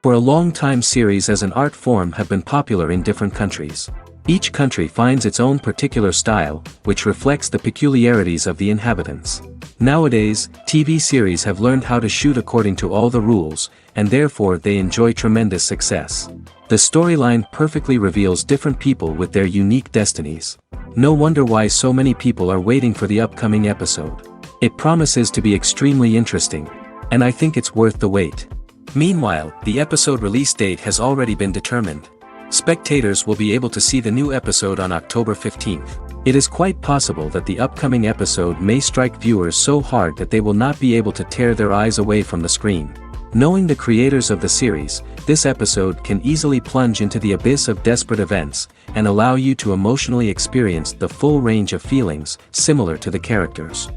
For a long time, series as an art form have been popular in different countries. Each country finds its own particular style, which reflects the peculiarities of the inhabitants. Nowadays, TV series have learned how to shoot according to all the rules, and therefore they enjoy tremendous success. The storyline perfectly reveals different people with their unique destinies. No wonder why so many people are waiting for the upcoming episode. It promises to be extremely interesting, and I think it's worth the wait. Meanwhile, the episode release date has already been determined. Spectators will be able to see the new episode on October 15th. It is quite possible that the upcoming episode may strike viewers so hard that they will not be able to tear their eyes away from the screen. Knowing the creators of the series, this episode can easily plunge into the abyss of desperate events, and allow you to emotionally experience the full range of feelings, similar to the characters.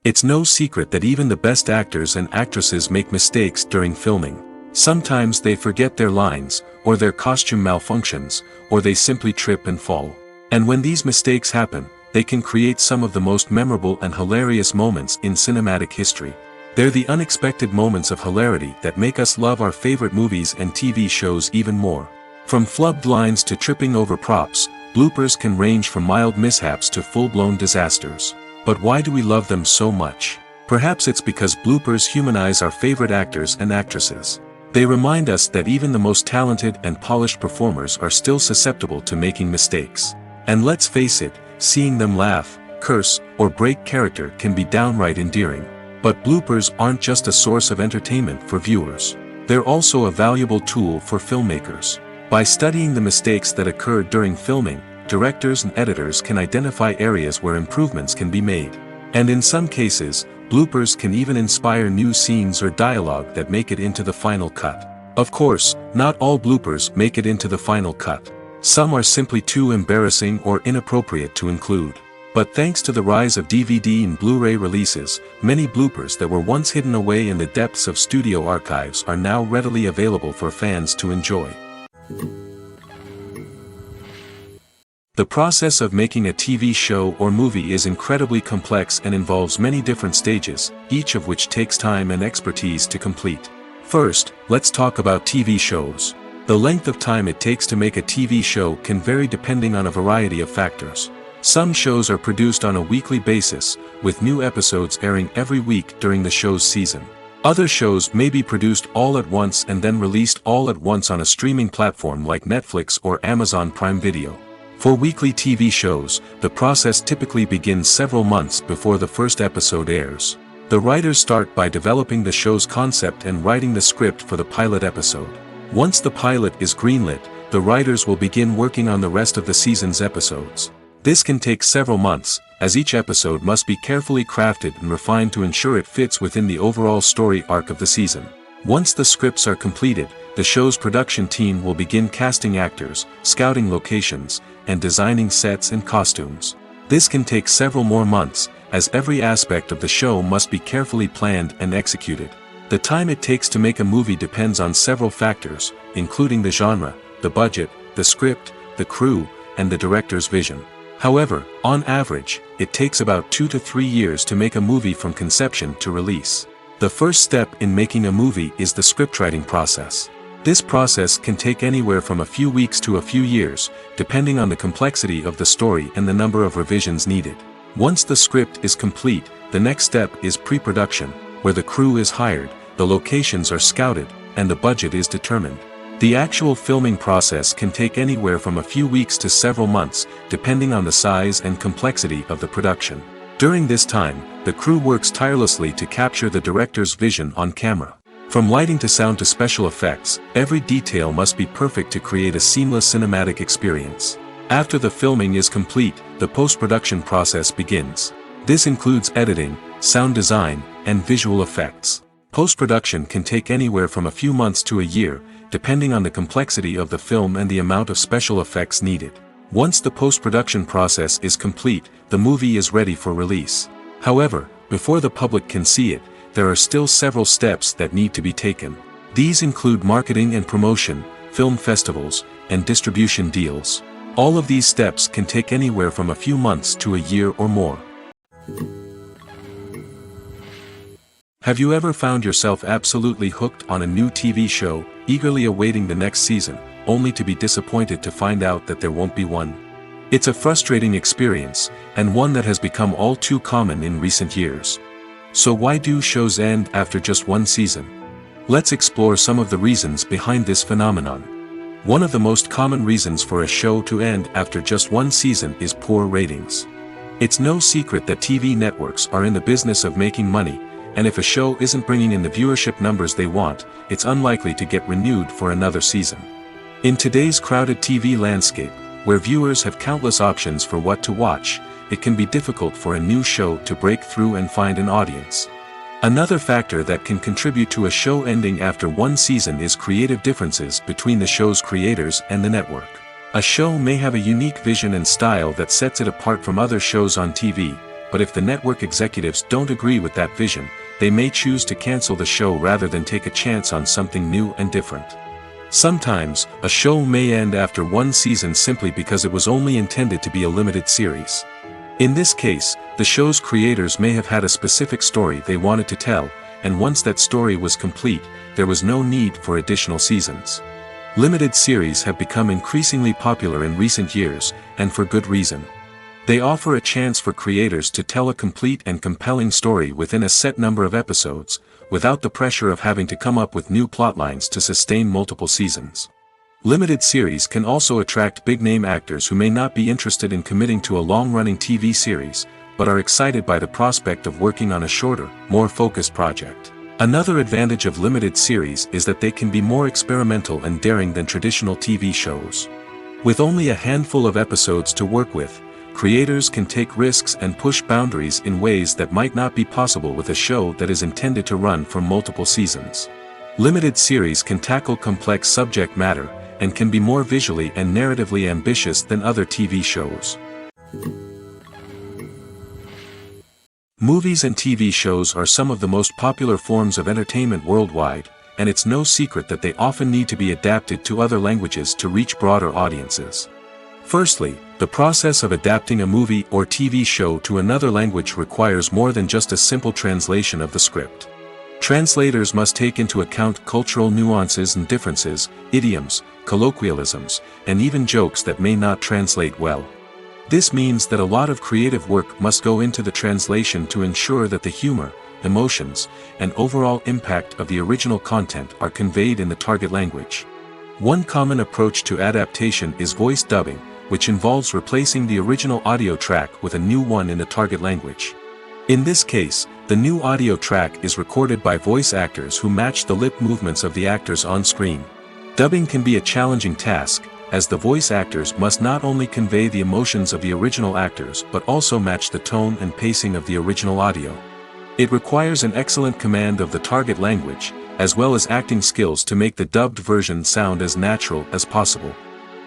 It's no secret that even the best actors and actresses make mistakes during filming. Sometimes they forget their lines, or their costume malfunctions, or they simply trip and fall. And when these mistakes happen, they can create some of the most memorable and hilarious moments in cinematic history. They're the unexpected moments of hilarity that make us love our favorite movies and TV shows even more. From flubbed lines to tripping over props, bloopers can range from mild mishaps to full-blown disasters. But why do we love them so much? Perhaps it's because bloopers humanize our favorite actors and actresses. They remind us that even the most talented and polished performers are still susceptible to making mistakes. And let's face it, seeing them laugh, curse, or break character can be downright endearing. But bloopers aren't just a source of entertainment for viewers. They're also a valuable tool for filmmakers. By studying the mistakes that occur during filming, directors and editors can identify areas where improvements can be made. And in some cases, bloopers can even inspire new scenes or dialogue that make it into the final cut. Of course, not all bloopers make it into the final cut. Some are simply too embarrassing or inappropriate to include. But thanks to the rise of DVD and Blu-ray releases, many bloopers that were once hidden away in the depths of studio archives are now readily available for fans to enjoy. The process of making a TV show or movie is incredibly complex and involves many different stages, each of which takes time and expertise to complete. First, let's talk about TV shows. The length of time it takes to make a TV show can vary depending on a variety of factors. Some shows are produced on a weekly basis, with new episodes airing every week during the show's season. Other shows may be produced all at once and then released all at once on a streaming platform like Netflix or Amazon Prime Video. For weekly TV shows, the process typically begins several months before the first episode airs. The writers start by developing the show's concept and writing the script for the pilot episode. Once the pilot is greenlit, the writers will begin working on the rest of the season's episodes. This can take several months, as each episode must be carefully crafted and refined to ensure it fits within the overall story arc of the season. Once the scripts are completed, the show's production team will begin casting actors, scouting locations, and designing sets and costumes. This can take several more months, as every aspect of the show must be carefully planned and executed. The time it takes to make a movie depends on several factors, including the genre, the budget, the script, the crew, and the director's vision. However, on average, it takes about 2 to 3 years to make a movie from conception to release. The first step in making a movie is the scriptwriting process. This process can take anywhere from a few weeks to a few years, depending on the complexity of the story and the number of revisions needed. Once the script is complete, the next step is pre-production, where the crew is hired, the locations are scouted, and the budget is determined. The actual filming process can take anywhere from a few weeks to several months, depending on the size and complexity of the production. During this time, the crew works tirelessly to capture the director's vision on camera. From lighting to sound to special effects, every detail must be perfect to create a seamless cinematic experience. After the filming is complete, the post-production process begins. This includes editing, sound design, and visual effects. Post-production can take anywhere from a few months to a year, depending on the complexity of the film and the amount of special effects needed. Once the post-production process is complete, the movie is ready for release. However, before the public can see it, there are still several steps that need to be taken. These include marketing and promotion, film festivals, and distribution deals. All of these steps can take anywhere from a few months to a year or more. Have you ever found yourself absolutely hooked on a new TV show, eagerly awaiting the next season, only to be disappointed to find out that there won't be one? It's a frustrating experience, and one that has become all too common in recent years. So why do shows end after just one season? Let's explore some of the reasons behind this phenomenon. One of the most common reasons for a show to end after just one season is poor ratings. It's no secret that TV networks are in the business of making money, and if a show isn't bringing in the viewership numbers they want, it's unlikely to get renewed for another season. In today's crowded TV landscape, where viewers have countless options for what to watch, it can be difficult for a new show to break through and find an audience. Another factor that can contribute to a show ending after one season is creative differences between the show's creators and the network. A show may have a unique vision and style that sets it apart from other shows on TV, but if the network executives don't agree with that vision, they may choose to cancel the show rather than take a chance on something new and different. Sometimes, a show may end after one season simply because it was only intended to be a limited series. In this case, the show's creators may have had a specific story they wanted to tell, and once that story was complete, there was no need for additional seasons. Limited series have become increasingly popular in recent years, and for good reason. They offer a chance for creators to tell a complete and compelling story within a set number of episodes, without the pressure of having to come up with new plotlines to sustain multiple seasons. Limited series can also attract big-name actors who may not be interested in committing to a long-running TV series, but are excited by the prospect of working on a shorter, more focused project. Another advantage of limited series is that they can be more experimental and daring than traditional TV shows. With only a handful of episodes to work with, creators can take risks and push boundaries in ways that might not be possible with a show that is intended to run for multiple seasons. Limited series can tackle complex subject matter, and can be more visually and narratively ambitious than other TV shows. Movies and TV shows are some of the most popular forms of entertainment worldwide, and it's no secret that they often need to be adapted to other languages to reach broader audiences. Firstly, the process of adapting a movie or TV show to another language requires more than just a simple translation of the script. Translators must take into account cultural nuances and differences, idioms, colloquialisms, and even jokes that may not translate well. This means that a lot of creative work must go into the translation to ensure that the humor, emotions, and overall impact of the original content are conveyed in the target language. One common approach to adaptation is voice dubbing, which involves replacing the original audio track with a new one in the target language. In this case, the new audio track is recorded by voice actors who match the lip movements of the actors on screen. Dubbing can be a challenging task, as the voice actors must not only convey the emotions of the original actors but also match the tone and pacing of the original audio. It requires an excellent command of the target language, as well as acting skills to make the dubbed version sound as natural as possible.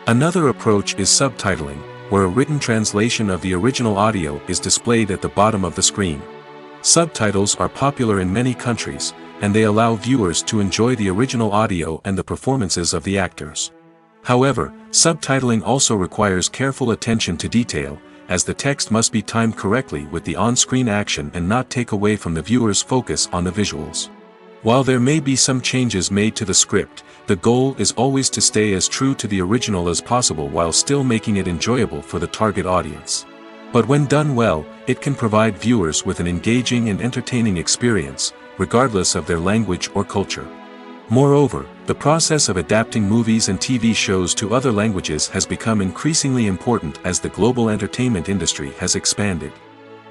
Another approach is subtitling, where a written translation of the original audio is displayed at the bottom of the screen. Subtitles are popular in many countries, and they allow viewers to enjoy the original audio and the performances of the actors. However, subtitling also requires careful attention to detail, as the text must be timed correctly with the on-screen action and not take away from the viewer's focus on the visuals. While there may be some changes made to the script, the goal is always to stay as true to the original as possible while still making it enjoyable for the target audience. But when done well, it can provide viewers with an engaging and entertaining experience, regardless of their language or culture. Moreover, the process of adapting movies and TV shows to other languages has become increasingly important as the global entertainment industry has expanded.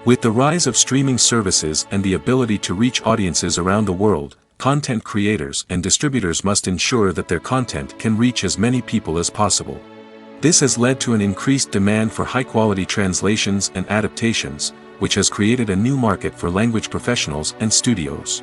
With the rise of streaming services and the ability to reach audiences around the world, content creators and distributors must ensure that their content can reach as many people as possible. This has led to an increased demand for high-quality translations and adaptations, which has created a new market for language professionals and studios.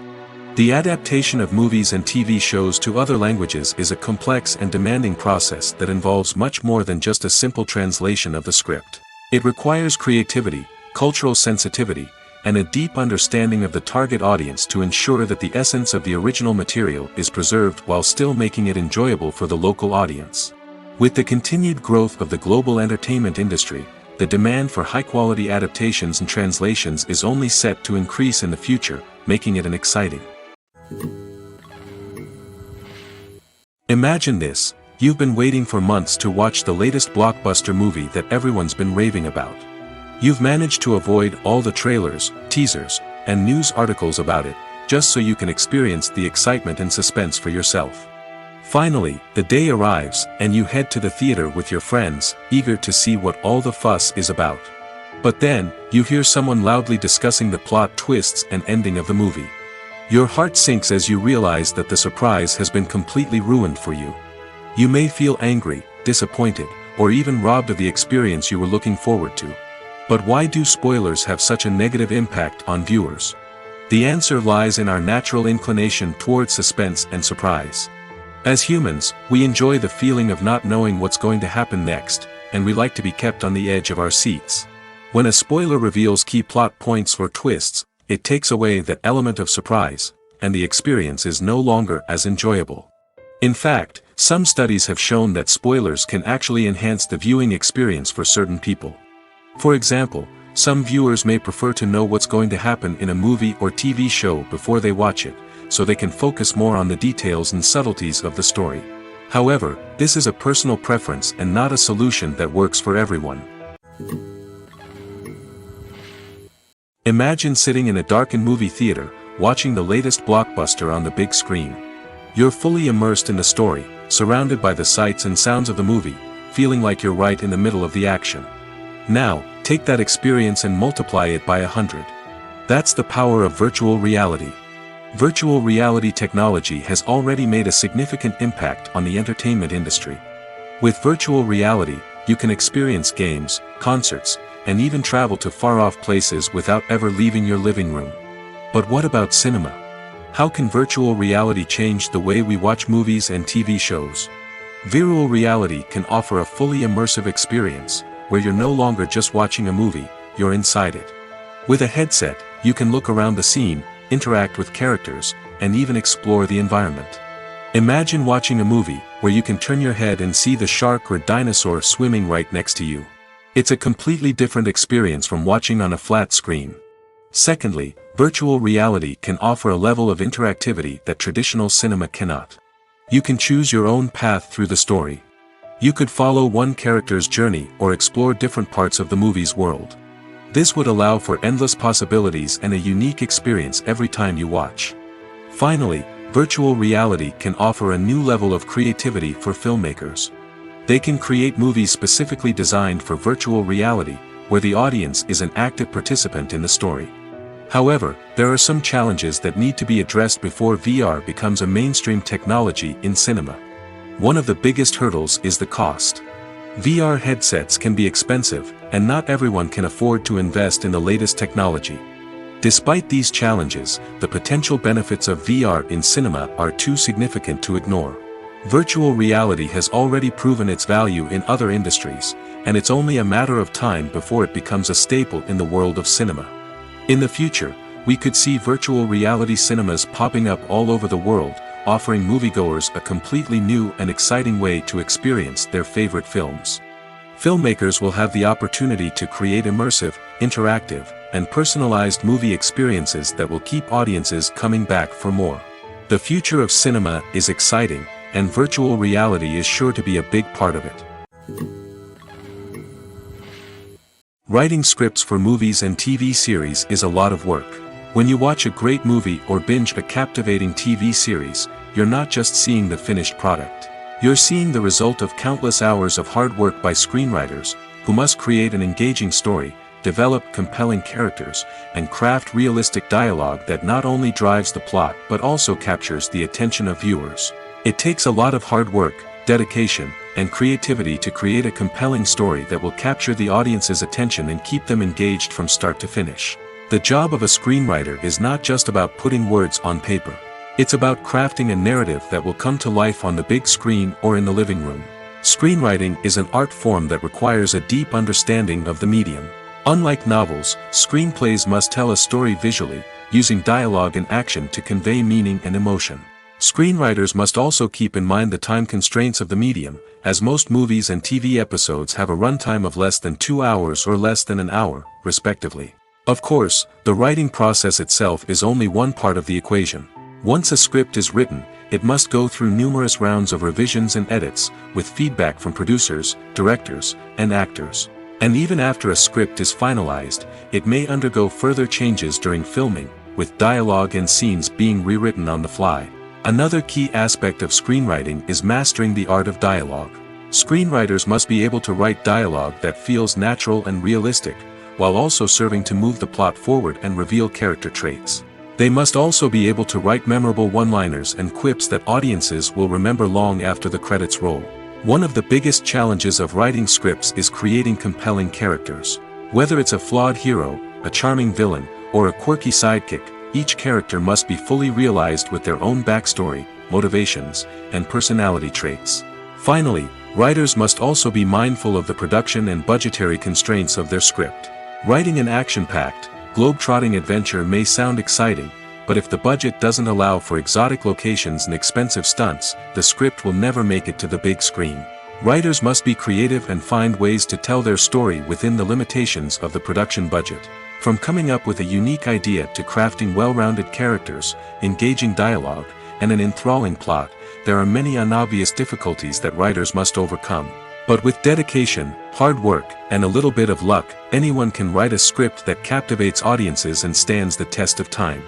The adaptation of movies and TV shows to other languages is a complex and demanding process that involves much more than just a simple translation of the script. It requires creativity, cultural sensitivity, and a deep understanding of the target audience to ensure that the essence of the original material is preserved while still making it enjoyable for the local audience. With the continued growth of the global entertainment industry, the demand for high-quality adaptations and translations is only set to increase in the future, making it an exciting. Imagine this: you've been waiting for months to watch the latest blockbuster movie that everyone's been raving about. You've managed to avoid all the trailers, teasers, and news articles about it, just so you can experience the excitement and suspense for yourself. Finally, the day arrives, and you head to the theater with your friends, eager to see what all the fuss is about. But then, you hear someone loudly discussing the plot twists and ending of the movie. Your heart sinks as you realize that the surprise has been completely ruined for you. You may feel angry, disappointed, or even robbed of the experience you were looking forward to. But why do spoilers have such a negative impact on viewers? The answer lies in our natural inclination toward suspense and surprise. As humans, we enjoy the feeling of not knowing what's going to happen next, and we like to be kept on the edge of our seats. When a spoiler reveals key plot points or twists, it takes away that element of surprise, and the experience is no longer as enjoyable. In fact, some studies have shown that spoilers can actually enhance the viewing experience for certain people. For example, some viewers may prefer to know what's going to happen in a movie or TV show before they watch it, so they can focus more on the details and subtleties of the story. However, this is a personal preference and not a solution that works for everyone. Imagine sitting in a darkened movie theater, watching the latest blockbuster on the big screen. You're fully immersed in the story, surrounded by the sights and sounds of the movie, feeling like you're right in the middle of the action. Now, take that experience and multiply it by 100. That's the power of virtual reality. Virtual reality technology has already made a significant impact on the entertainment industry. With virtual reality, you can experience games, concerts, and even travel to far-off places without ever leaving your living room. But what about cinema? How can virtual reality change the way we watch movies and TV shows? Virtual reality can offer a fully immersive experience, where you're no longer just watching a movie, you're inside it. With a headset, you can look around the scene, interact with characters, and even explore the environment. Imagine watching a movie where you can turn your head and see the shark or dinosaur swimming right next to you. It's a completely different experience from watching on a flat screen. Secondly, virtual reality can offer a level of interactivity that traditional cinema cannot. You can choose your own path through the story. You could follow one character's journey or explore different parts of the movie's world. This would allow for endless possibilities and a unique experience every time you watch. Finally, virtual reality can offer a new level of creativity for filmmakers. They can create movies specifically designed for virtual reality, where the audience is an active participant in the story. However, there are some challenges that need to be addressed before VR becomes a mainstream technology in cinema. One of the biggest hurdles is the cost. VR headsets can be expensive, and not everyone can afford to invest in the latest technology. Despite these challenges, the potential benefits of VR in cinema are too significant to ignore. Virtual reality has already proven its value in other industries, and it's only a matter of time before it becomes a staple in the world of cinema. In the future, we could see virtual reality cinemas popping up all over the world, offering moviegoers a completely new and exciting way to experience their favorite films. Filmmakers will have the opportunity to create immersive, interactive, and personalized movie experiences that will keep audiences coming back for more. The future of cinema is exciting, and virtual reality is sure to be a big part of it. Writing scripts for movies and TV series is a lot of work. When you watch a great movie or binge a captivating TV series, you're not just seeing the finished product. You're seeing the result of countless hours of hard work by screenwriters, who must create an engaging story, develop compelling characters, and craft realistic dialogue that not only drives the plot but also captures the attention of viewers. It takes a lot of hard work, dedication, and creativity to create a compelling story that will capture the audience's attention and keep them engaged from start to finish. The job of a screenwriter is not just about putting words on paper. It's about crafting a narrative that will come to life on the big screen or in the living room. Screenwriting is an art form that requires a deep understanding of the medium. Unlike novels, screenplays must tell a story visually, using dialogue and action to convey meaning and emotion. Screenwriters must also keep in mind the time constraints of the medium, as most movies and TV episodes have a runtime of less than 2 hours or less than an hour, respectively. Of course, the writing process itself is only one part of the equation. Once a script is written, it must go through numerous rounds of revisions and edits, with feedback from producers, directors, and actors. And even after a script is finalized, it may undergo further changes during filming, with dialogue and scenes being rewritten on the fly. Another key aspect of screenwriting is mastering the art of dialogue. Screenwriters must be able to write dialogue that feels natural and realistic, while also serving to move the plot forward and reveal character traits. They must also be able to write memorable one-liners and quips that audiences will remember long after the credits roll. One of the biggest challenges of writing scripts is creating compelling characters. Whether it's a flawed hero, a charming villain, or a quirky sidekick, each character must be fully realized with their own backstory, motivations, and personality traits. Finally, writers must also be mindful of the production and budgetary constraints of their script. Writing an action-packed, globe-trotting adventure may sound exciting, but if the budget doesn't allow for exotic locations and expensive stunts, the script will never make it to the big screen. Writers must be creative and find ways to tell their story within the limitations of the production budget. From coming up with a unique idea to crafting well-rounded characters, engaging dialogue, and an enthralling plot, there are many unobvious difficulties that writers must overcome. But with dedication, hard work, and a little bit of luck, anyone can write a script that captivates audiences and stands the test of time.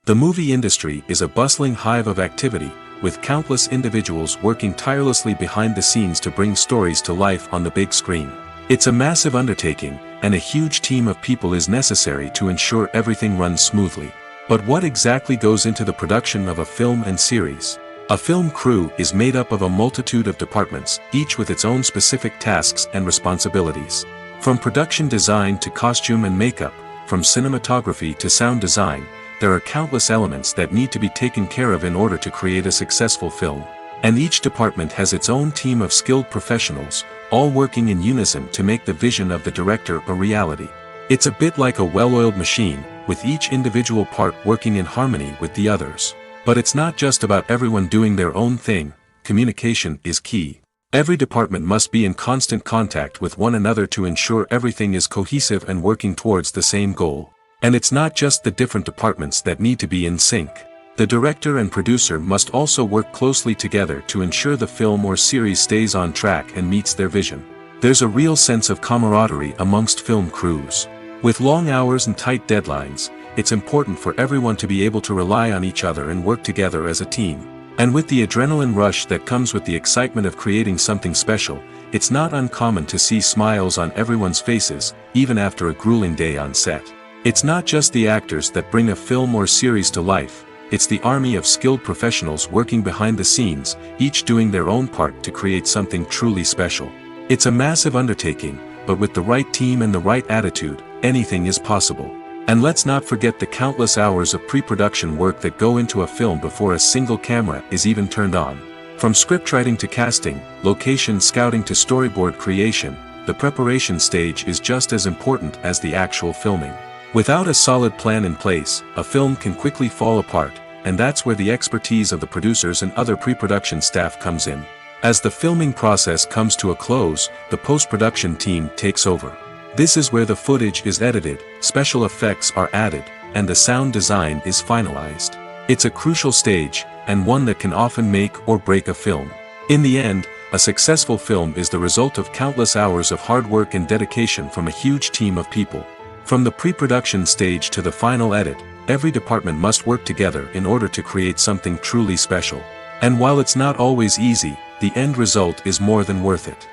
The movie industry is a bustling hive of activity, with countless individuals working tirelessly behind the scenes to bring stories to life on the big screen. It's a massive undertaking, and a huge team of people is necessary to ensure everything runs smoothly. But what exactly goes into the production of a film and series? A film crew is made up of a multitude of departments, each with its own specific tasks and responsibilities. From production design to costume and makeup, from cinematography to sound design, there are countless elements that need to be taken care of in order to create a successful film. And each department has its own team of skilled professionals, all working in unison to make the vision of the director a reality. It's a bit like a well-oiled machine, with each individual part working in harmony with the others. But it's not just about everyone doing their own thing. Communication is key. Every department must be in constant contact with one another to ensure everything is cohesive and working towards the same goal. And it's not just the different departments that need to be in sync. The director and producer must also work closely together to ensure the film or series stays on track and meets their vision. There's a real sense of camaraderie amongst film crews. With long hours and tight deadlines, it's important for everyone to be able to rely on each other and work together as a team. And with the adrenaline rush that comes with the excitement of creating something special, it's not uncommon to see smiles on everyone's faces, even after a grueling day on set. It's not just the actors that bring a film or series to life, it's the army of skilled professionals working behind the scenes, each doing their own part to create something truly special. It's a massive undertaking, but with the right team and the right attitude, anything is possible. And let's not forget the countless hours of pre-production work that go into a film before a single camera is even turned on. From scriptwriting to casting, location scouting to storyboard creation, the preparation stage is just as important as the actual filming. Without a solid plan in place, a film can quickly fall apart, and that's where the expertise of the producers and other pre-production staff comes in. As the filming process comes to a close, the post-production team takes over. This is where the footage is edited, special effects are added, and the sound design is finalized. It's a crucial stage, and one that can often make or break a film. In the end, a successful film is the result of countless hours of hard work and dedication from a huge team of people. From the pre-production stage to the final edit, every department must work together in order to create something truly special. And while it's not always easy, the end result is more than worth it.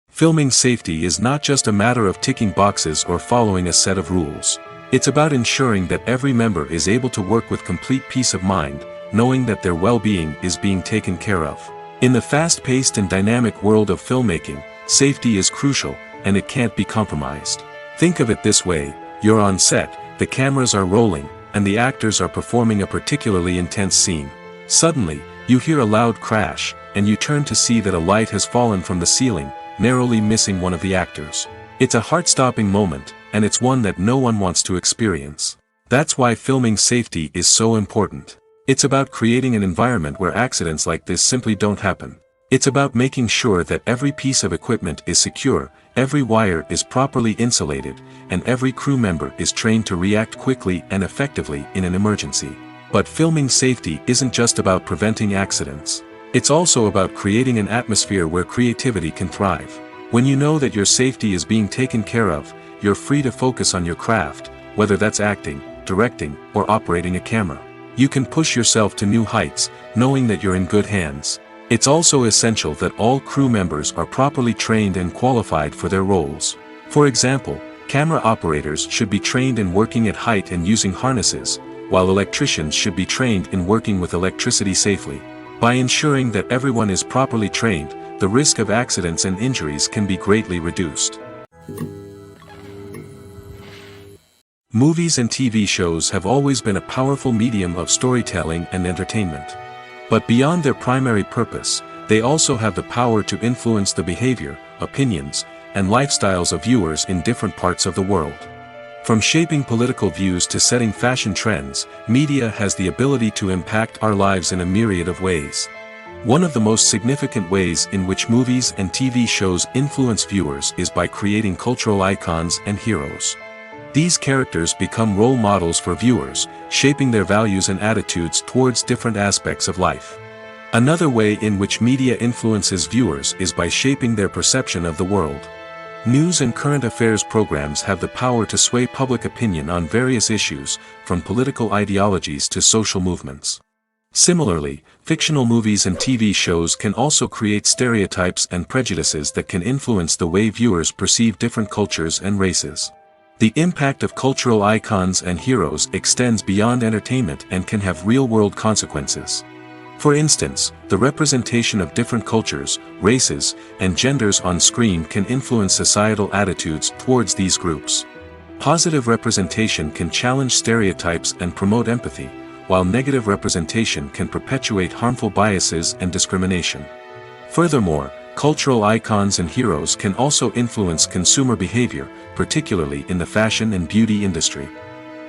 Filming safety is not just a matter of ticking boxes or following a set of rules. It's about ensuring that every member is able to work with complete peace of mind, knowing that their well-being is being taken care of. In the fast-paced and dynamic world of filmmaking, safety is crucial, and it can't be compromised. Think of it this way: you're on set, the cameras are rolling, and the actors are performing a particularly intense scene. Suddenly, you hear a loud crash, and you turn to see that a light has fallen from the ceiling, narrowly missing one of the actors. It's a heart-stopping moment, and it's one that no one wants to experience. That's why filming safety is so important. It's about creating an environment where accidents like this simply don't happen. It's about making sure that every piece of equipment is secure, every wire is properly insulated, and every crew member is trained to react quickly and effectively in an emergency. But filming safety isn't just about preventing accidents. It's also about creating an atmosphere where creativity can thrive. When you know that your safety is being taken care of, you're free to focus on your craft, whether that's acting, directing, or operating a camera. You can push yourself to new heights, knowing that you're in good hands. It's also essential that all crew members are properly trained and qualified for their roles. For example, camera operators should be trained in working at height and using harnesses, while electricians should be trained in working with electricity safely. By ensuring that everyone is properly trained, the risk of accidents and injuries can be greatly reduced. Movies and TV shows have always been a powerful medium of storytelling and entertainment. But beyond their primary purpose, they also have the power to influence the behavior, opinions, and lifestyles of viewers in different parts of the world. From shaping political views to setting fashion trends, media has the ability to impact our lives in a myriad of ways. One of the most significant ways in which movies and TV shows influence viewers is by creating cultural icons and heroes. These characters become role models for viewers, shaping their values and attitudes towards different aspects of life. Another way in which media influences viewers is by shaping their perception of the world. News and current affairs programs have the power to sway public opinion on various issues, from political ideologies to social movements. Similarly, fictional movies and TV shows can also create stereotypes and prejudices that can influence the way viewers perceive different cultures and races. The impact of cultural icons and heroes extends beyond entertainment and can have real-world consequences. For instance, the representation of different cultures, races, and genders on screen can influence societal attitudes towards these groups. Positive representation can challenge stereotypes and promote empathy, while negative representation can perpetuate harmful biases and discrimination. Furthermore, cultural icons and heroes can also influence consumer behavior, particularly in the fashion and beauty industry.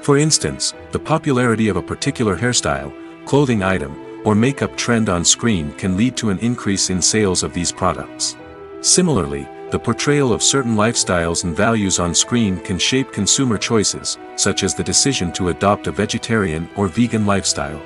For instance, the popularity of a particular hairstyle, clothing item, or makeup trend on screen can lead to an increase in sales of these products. Similarly, the portrayal of certain lifestyles and values on screen can shape consumer choices, such as the decision to adopt a vegetarian or vegan lifestyle.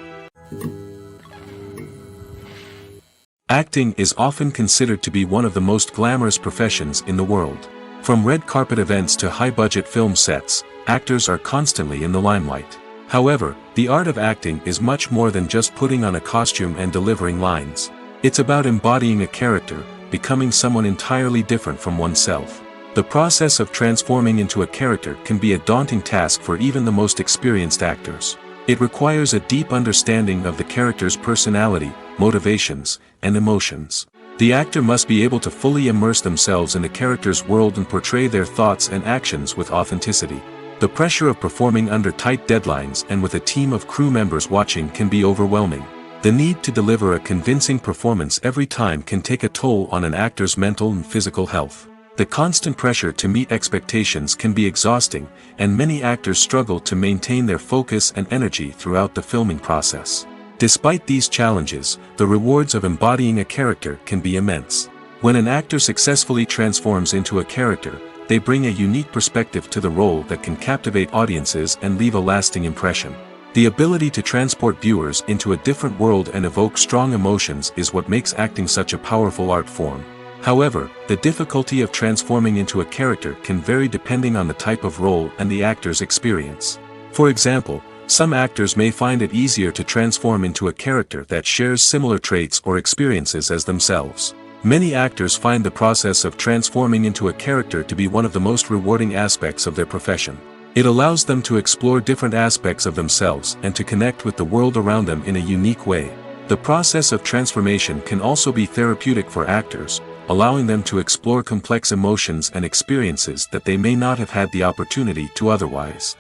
Acting is often considered to be one of the most glamorous professions in the world. From red carpet events to high-budget film sets, actors are constantly in the limelight. However, the art of acting is much more than just putting on a costume and delivering lines. It's about embodying a character, becoming someone entirely different from oneself. The process of transforming into a character can be a daunting task for even the most experienced actors. It requires a deep understanding of the character's personality, motivations, and emotions. The actor must be able to fully immerse themselves in the character's world and portray their thoughts and actions with authenticity. The pressure of performing under tight deadlines and with a team of crew members watching can be overwhelming. The need to deliver a convincing performance every time can take a toll on an actor's mental and physical health. The constant pressure to meet expectations can be exhausting, and many actors struggle to maintain their focus and energy throughout the filming process. Despite these challenges, the rewards of embodying a character can be immense. When an actor successfully transforms into a character, they bring a unique perspective to the role that can captivate audiences and leave a lasting impression. The ability to transport viewers into a different world and evoke strong emotions is what makes acting such a powerful art form. However, the difficulty of transforming into a character can vary depending on the type of role and the actor's experience. For example, some actors may find it easier to transform into a character that shares similar traits or experiences as themselves. Many actors find the process of transforming into a character to be one of the most rewarding aspects of their profession. It allows them to explore different aspects of themselves and to connect with the world around them in a unique way. The process of transformation can also be therapeutic for actors, allowing them to explore complex emotions and experiences that they may not have had the opportunity to otherwise.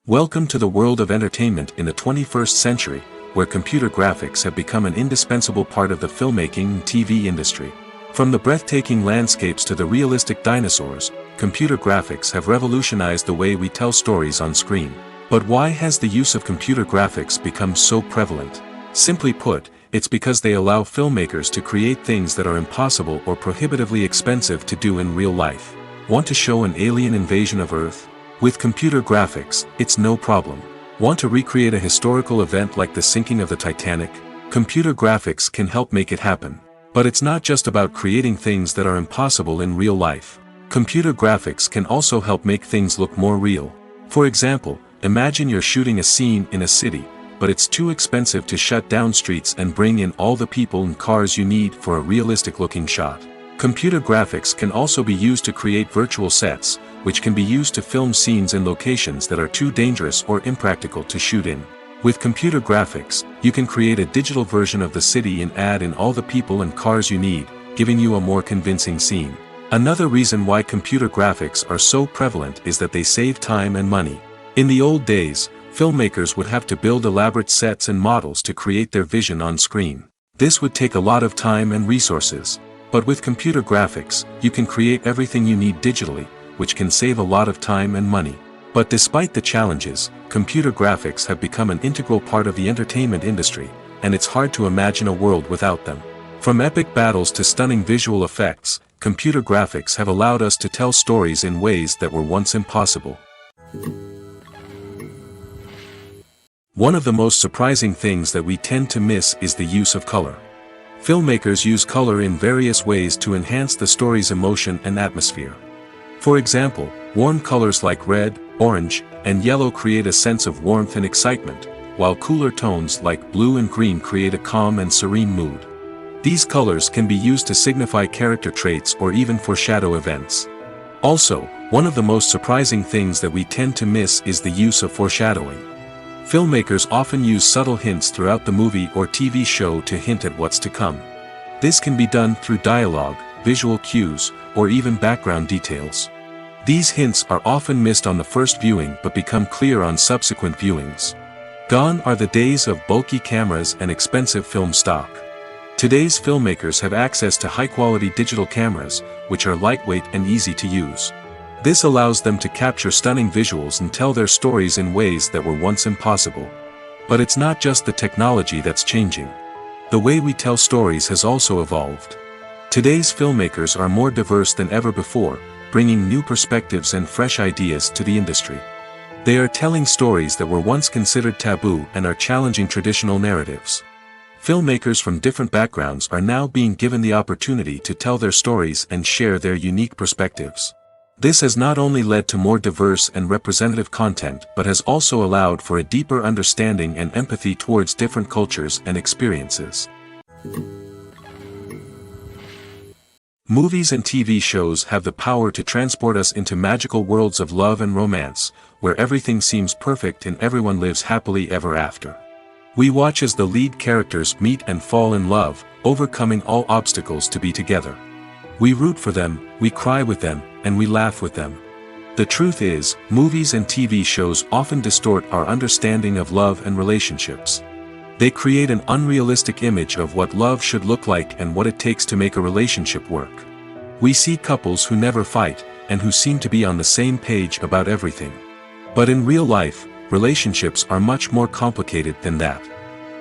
Welcome to the world of entertainment in the 21st century, where computer graphics have become an indispensable part of the filmmaking and TV industry. From the breathtaking landscapes to the realistic dinosaurs, computer graphics have revolutionized the way we tell stories on screen. But why has the use of computer graphics become so prevalent? Simply put, it's because they allow filmmakers to create things that are impossible or prohibitively expensive to do in real life. Want to show an alien invasion of Earth? With computer graphics, it's no problem. Want to recreate a historical event like the sinking of the Titanic? Computer graphics can help make it happen. But it's not just about creating things that are impossible in real life. Computer graphics can also help make things look more real. For example, imagine you're shooting a scene in a city, but it's too expensive to shut down streets and bring in all the people and cars you need for a realistic-looking shot. Computer graphics can also be used to create virtual sets, which can be used to film scenes in locations that are too dangerous or impractical to shoot in. With computer graphics, you can create a digital version of the city and add in all the people and cars you need, giving you a more convincing scene. Another reason why computer graphics are so prevalent is that they save time and money. In the old days, filmmakers would have to build elaborate sets and models to create their vision on screen. This would take a lot of time and resources. But with computer graphics, you can create everything you need digitally, which can save a lot of time and money. But despite the challenges, computer graphics have become an integral part of the entertainment industry, and it's hard to imagine a world without them. From epic battles to stunning visual effects, computer graphics have allowed us to tell stories in ways that were once impossible. One of the most surprising things that we tend to miss is the use of color. Filmmakers use color in various ways to enhance the story's emotion and atmosphere. For example, warm colors like red, orange, and yellow create a sense of warmth and excitement, while cooler tones like blue and green create a calm and serene mood. These colors can be used to signify character traits or even foreshadow events. Also, one of the most surprising things that we tend to miss is the use of foreshadowing. Filmmakers often use subtle hints throughout the movie or TV show to hint at what's to come. This can be done through dialogue, visual cues, or even background details. These hints are often missed on the first viewing but become clear on subsequent viewings. Gone are the days of bulky cameras and expensive film stock. Today's filmmakers have access to high-quality digital cameras, which are lightweight and easy to use. This allows them to capture stunning visuals and tell their stories in ways that were once impossible. But it's not just the technology that's changing. The way we tell stories has also evolved. Today's filmmakers are more diverse than ever before, bringing new perspectives and fresh ideas to the industry. They are telling stories that were once considered taboo and are challenging traditional narratives. Filmmakers from different backgrounds are now being given the opportunity to tell their stories and share their unique perspectives. This has not only led to more diverse and representative content but has also allowed for a deeper understanding and empathy towards different cultures and experiences. Movies and TV shows have the power to transport us into magical worlds of love and romance, where everything seems perfect and everyone lives happily ever after. We watch as the lead characters meet and fall in love, overcoming all obstacles to be together. We root for them, we cry with them, and we laugh with them. The truth is, movies and TV shows often distort our understanding of love and relationships. They create an unrealistic image of what love should look like and what it takes to make a relationship work. We see couples who never fight, and who seem to be on the same page about everything. But in real life, relationships are much more complicated than that.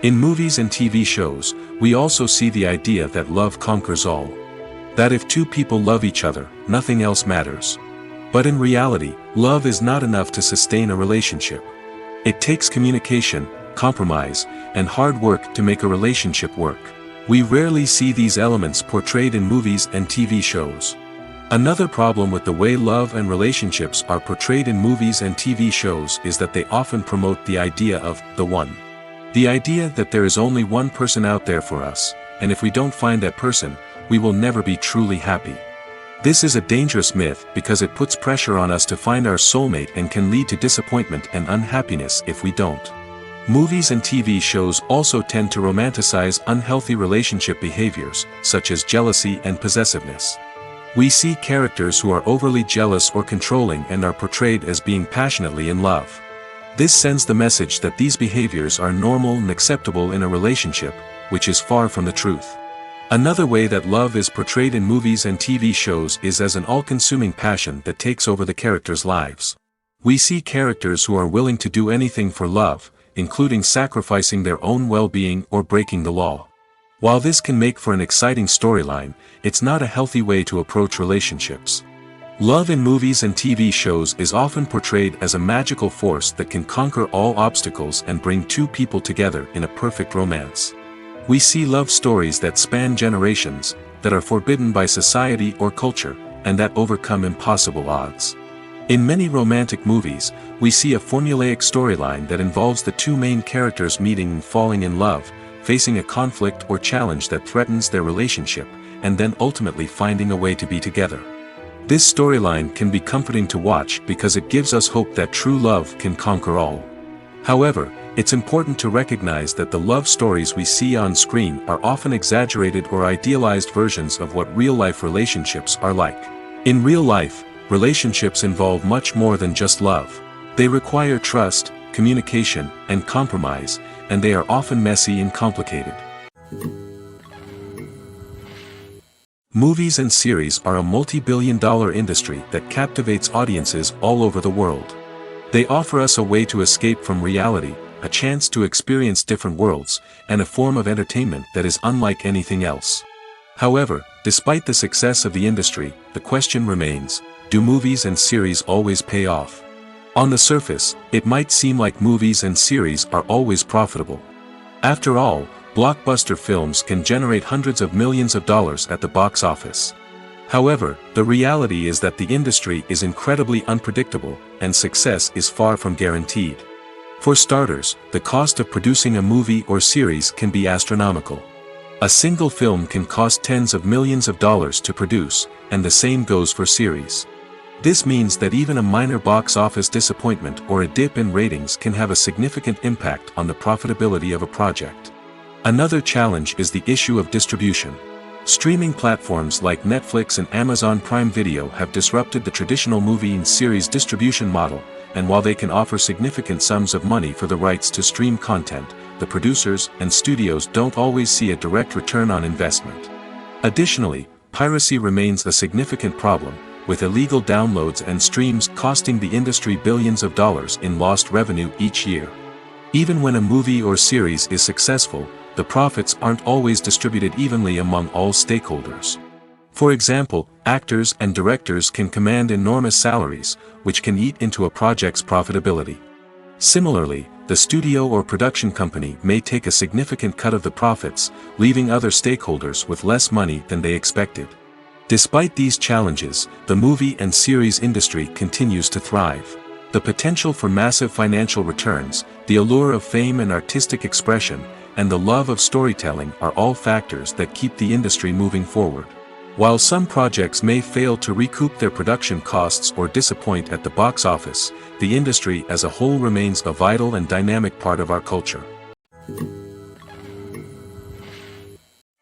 In movies and TV shows, we also see the idea that love conquers all. That if two people love each other, nothing else matters. But in reality, love is not enough to sustain a relationship. It takes communication, compromise, and hard work to make a relationship work. We rarely see these elements portrayed in movies and TV shows. Another problem with the way love and relationships are portrayed in movies and TV shows is that they often promote the idea of the one. The idea that there is only one person out there for us, and if we don't find that person, we will never be truly happy. This is a dangerous myth because it puts pressure on us to find our soulmate and can lead to disappointment and unhappiness if we don't. Movies and TV shows also tend to romanticize unhealthy relationship behaviors, such as jealousy and possessiveness. We see characters who are overly jealous or controlling and are portrayed as being passionately in love. This sends the message that these behaviors are normal and acceptable in a relationship, which is far from the truth. Another way that love is portrayed in movies and TV shows is as an all-consuming passion that takes over the characters' lives. We see characters who are willing to do anything for love, including sacrificing their own well-being or breaking the law. While this can make for an exciting storyline, it's not a healthy way to approach relationships. Love in movies and TV shows is often portrayed as a magical force that can conquer all obstacles and bring two people together in a perfect romance. We see love stories that span generations, that are forbidden by society or culture, and that overcome impossible odds. In many romantic movies, we see a formulaic storyline that involves the two main characters meeting and falling in love, facing a conflict or challenge that threatens their relationship, and then ultimately finding a way to be together. This storyline can be comforting to watch because it gives us hope that true love can conquer all. However, it's important to recognize that the love stories we see on screen are often exaggerated or idealized versions of what real-life relationships are like. In real life, relationships involve much more than just love. They require trust, communication, and compromise, and they are often messy and complicated. Movies and series are a multi-billion-dollar industry that captivates audiences all over the world. They offer us a way to escape from reality, a chance to experience different worlds, and a form of entertainment that is unlike anything else. However, despite the success of the industry, the question remains, do movies and series always pay off? On the surface, it might seem like movies and series are always profitable. After all, blockbuster films can generate hundreds of millions of dollars at the box office. However, the reality is that the industry is incredibly unpredictable, and success is far from guaranteed. For starters, the cost of producing a movie or series can be astronomical. A single film can cost tens of millions of dollars to produce, and the same goes for series. This means that even a minor box office disappointment or a dip in ratings can have a significant impact on the profitability of a project. Another challenge is the issue of distribution. Streaming platforms like Netflix and Amazon Prime Video have disrupted the traditional movie and series distribution model, and while they can offer significant sums of money for the rights to stream content, the producers and studios don't always see a direct return on investment. Additionally, piracy remains a significant problem, with illegal downloads and streams costing the industry billions of dollars in lost revenue each year. Even when a movie or series is successful, the profits aren't always distributed evenly among all stakeholders. For example, actors and directors can command enormous salaries, which can eat into a project's profitability. Similarly, the studio or production company may take a significant cut of the profits, leaving other stakeholders with less money than they expected. Despite these challenges, the movie and series industry continues to thrive. The potential for massive financial returns, the allure of fame and artistic expression, and the love of storytelling are all factors that keep the industry moving forward. While some projects may fail to recoup their production costs or disappoint at the box office, the industry as a whole remains a vital and dynamic part of our culture.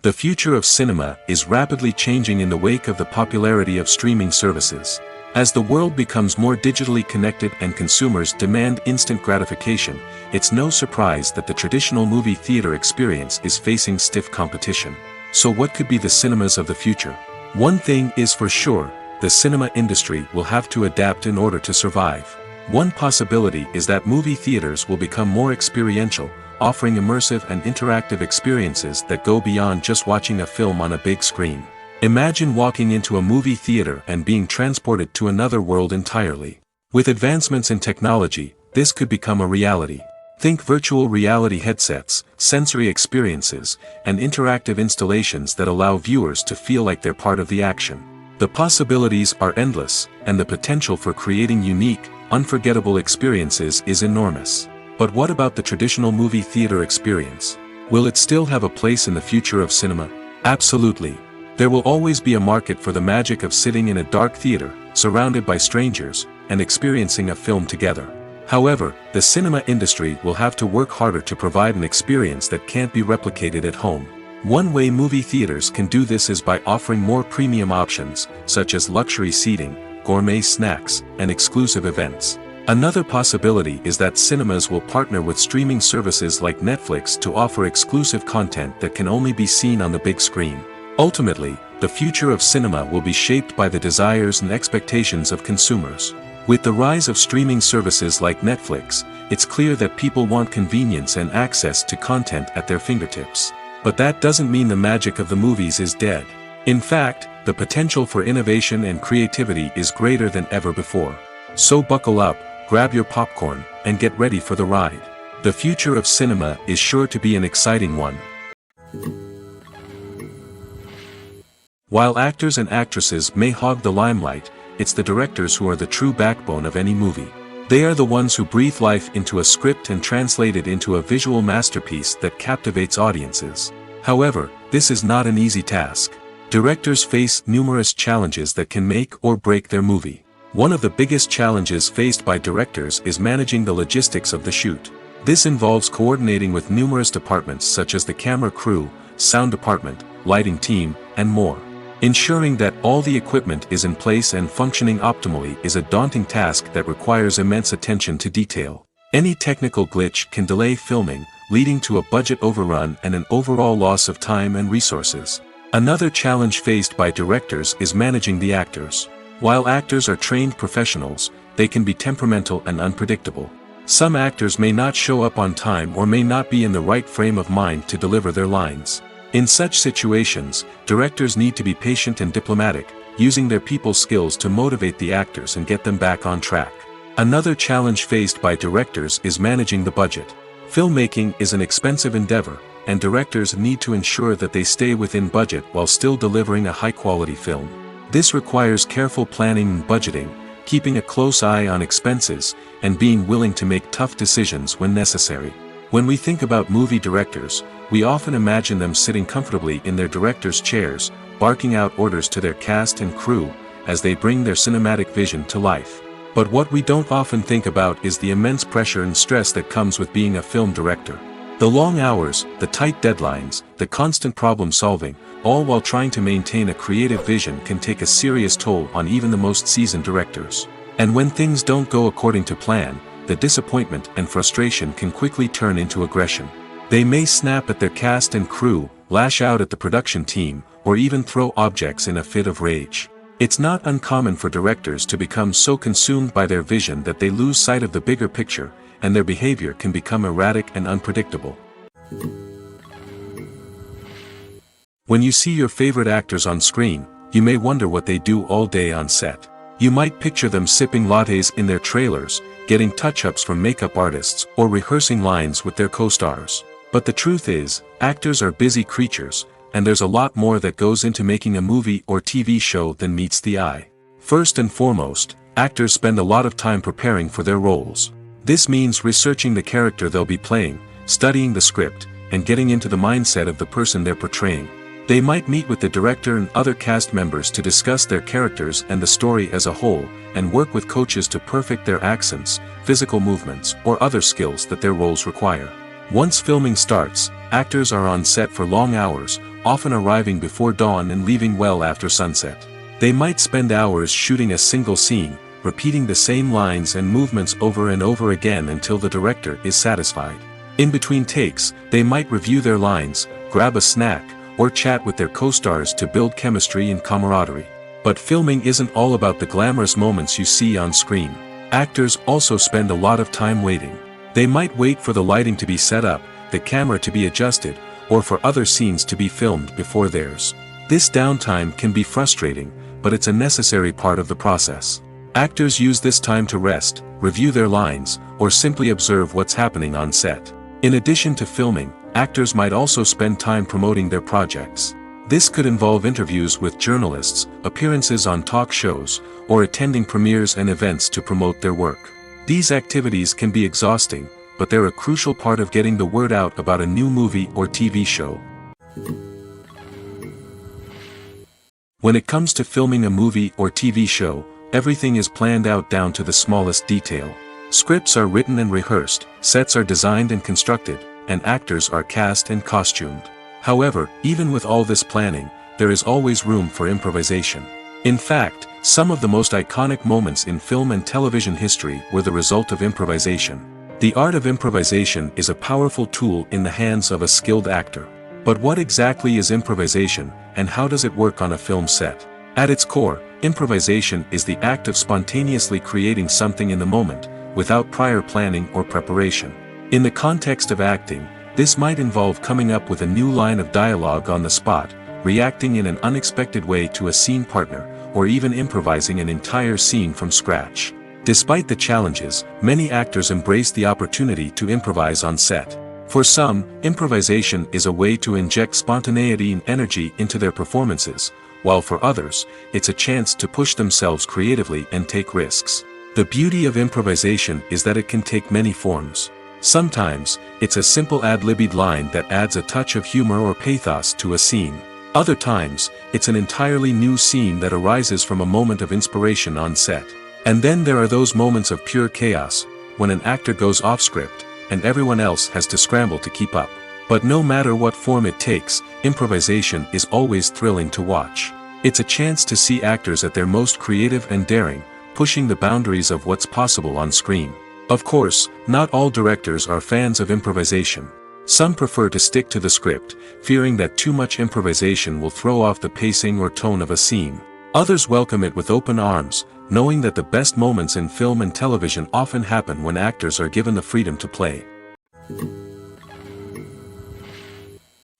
The future of cinema is rapidly changing in the wake of the popularity of streaming services. As the world becomes more digitally connected and consumers demand instant gratification, it's no surprise that the traditional movie theater experience is facing stiff competition. So what could be the cinemas of the future? One thing is for sure, the cinema industry will have to adapt in order to survive. One possibility is that movie theaters will become more experiential, offering immersive and interactive experiences that go beyond just watching a film on a big screen. Imagine walking into a movie theater and being transported to another world entirely. With advancements in technology, this could become a reality. Think virtual reality headsets, sensory experiences, and interactive installations that allow viewers to feel like they're part of the action. The possibilities are endless, and the potential for creating unique, unforgettable experiences is enormous. But what about the traditional movie theater experience? Will it still have a place in the future of cinema? Absolutely. There will always be a market for the magic of sitting in a dark theater, surrounded by strangers, and experiencing a film together. However, the cinema industry will have to work harder to provide an experience that can't be replicated at home. One way movie theaters can do this is by offering more premium options, such as luxury seating, gourmet snacks, and exclusive events. Another possibility is that cinemas will partner with streaming services like Netflix to offer exclusive content that can only be seen on the big screen. Ultimately, the future of cinema will be shaped by the desires and expectations of consumers. With the rise of streaming services like Netflix, it's clear that people want convenience and access to content at their fingertips. But that doesn't mean the magic of the movies is dead. In fact, the potential for innovation and creativity is greater than ever before. So buckle up, grab your popcorn, and get ready for the ride. The future of cinema is sure to be an exciting one. While actors and actresses may hog the limelight, it's the directors who are the true backbone of any movie. They are the ones who breathe life into a script and translate it into a visual masterpiece that captivates audiences. However, this is not an easy task. Directors face numerous challenges that can make or break their movie. One of the biggest challenges faced by directors is managing the logistics of the shoot. This involves coordinating with numerous departments such as the camera crew, sound department, lighting team, and more. Ensuring that all the equipment is in place and functioning optimally is a daunting task that requires immense attention to detail. Any technical glitch can delay filming, leading to a budget overrun and an overall loss of time and resources. Another challenge faced by directors is managing the actors. While actors are trained professionals, they can be temperamental and unpredictable. Some actors may not show up on time or may not be in the right frame of mind to deliver their lines. In such situations, directors need to be patient and diplomatic, using their people skills to motivate the actors and get them back on track. Another challenge faced by directors is managing the budget. Filmmaking is an expensive endeavor, and directors need to ensure that they stay within budget while still delivering a high-quality film. This requires careful planning and budgeting, keeping a close eye on expenses, and being willing to make tough decisions when necessary. When we think about movie directors, we often imagine them sitting comfortably in their director's chairs, barking out orders to their cast and crew, as they bring their cinematic vision to life. But what we don't often think about is the immense pressure and stress that comes with being a film director. The long hours, the tight deadlines, the constant problem solving, all while trying to maintain a creative vision can take a serious toll on even the most seasoned directors. And when things don't go according to plan, the disappointment and frustration can quickly turn into aggression. They may snap at their cast and crew, lash out at the production team, or even throw objects in a fit of rage. It's not uncommon for directors to become so consumed by their vision that they lose sight of the bigger picture, and their behavior can become erratic and unpredictable. When you see your favorite actors on screen, you may wonder what they do all day on set. You might picture them sipping lattes in their trailers, getting touch-ups from makeup artists, or rehearsing lines with their co-stars. But the truth is, actors are busy creatures, and there's a lot more that goes into making a movie or TV show than meets the eye. First and foremost, actors spend a lot of time preparing for their roles. This means researching the character they'll be playing, studying the script, and getting into the mindset of the person they're portraying. They might meet with the director and other cast members to discuss their characters and the story as a whole, and work with coaches to perfect their accents, physical movements, or other skills that their roles require. Once filming starts, actors are on set for long hours, often arriving before dawn and leaving well after sunset. They might spend hours shooting a single scene, repeating the same lines and movements over and over again until the director is satisfied. In between takes, they might review their lines, grab a snack, or chat with their co-stars to build chemistry and camaraderie. But filming isn't all about the glamorous moments you see on screen. Actors also spend a lot of time waiting. They might wait for the lighting to be set up, the camera to be adjusted, or for other scenes to be filmed before theirs. This downtime can be frustrating, but it's a necessary part of the process. Actors use this time to rest, review their lines, or simply observe what's happening on set. In addition to filming, actors might also spend time promoting their projects. This could involve interviews with journalists, appearances on talk shows, or attending premieres and events to promote their work. These activities can be exhausting, but they're a crucial part of getting the word out about a new movie or TV show. When it comes to filming a movie or TV show, everything is planned out down to the smallest detail. Scripts are written and rehearsed, sets are designed and constructed, and actors are cast and costumed. However, even with all this planning, there is always room for improvisation. In fact, some of the most iconic moments in film and television history were the result of improvisation. The art of improvisation is a powerful tool in the hands of a skilled actor. But what exactly is improvisation, and how does it work on a film set? At its core, improvisation is the act of spontaneously creating something in the moment, without prior planning or preparation. In the context of acting, this might involve coming up with a new line of dialogue on the spot, reacting in an unexpected way to a scene partner, or even improvising an entire scene from scratch. Despite the challenges, many actors embrace the opportunity to improvise on set. For some, improvisation is a way to inject spontaneity and energy into their performances, while for others, it's a chance to push themselves creatively and take risks. The beauty of improvisation is that it can take many forms. Sometimes, it's a simple ad-libbed line that adds a touch of humor or pathos to a scene. Other times, it's an entirely new scene that arises from a moment of inspiration on set. And then there are those moments of pure chaos, when an actor goes off script, and everyone else has to scramble to keep up. But no matter what form it takes, improvisation is always thrilling to watch. It's a chance to see actors at their most creative and daring, pushing the boundaries of what's possible on screen. Of course, not all directors are fans of improvisation. Some prefer to stick to the script, fearing that too much improvisation will throw off the pacing or tone of a scene. Others welcome it with open arms, knowing that the best moments in film and television often happen when actors are given the freedom to play.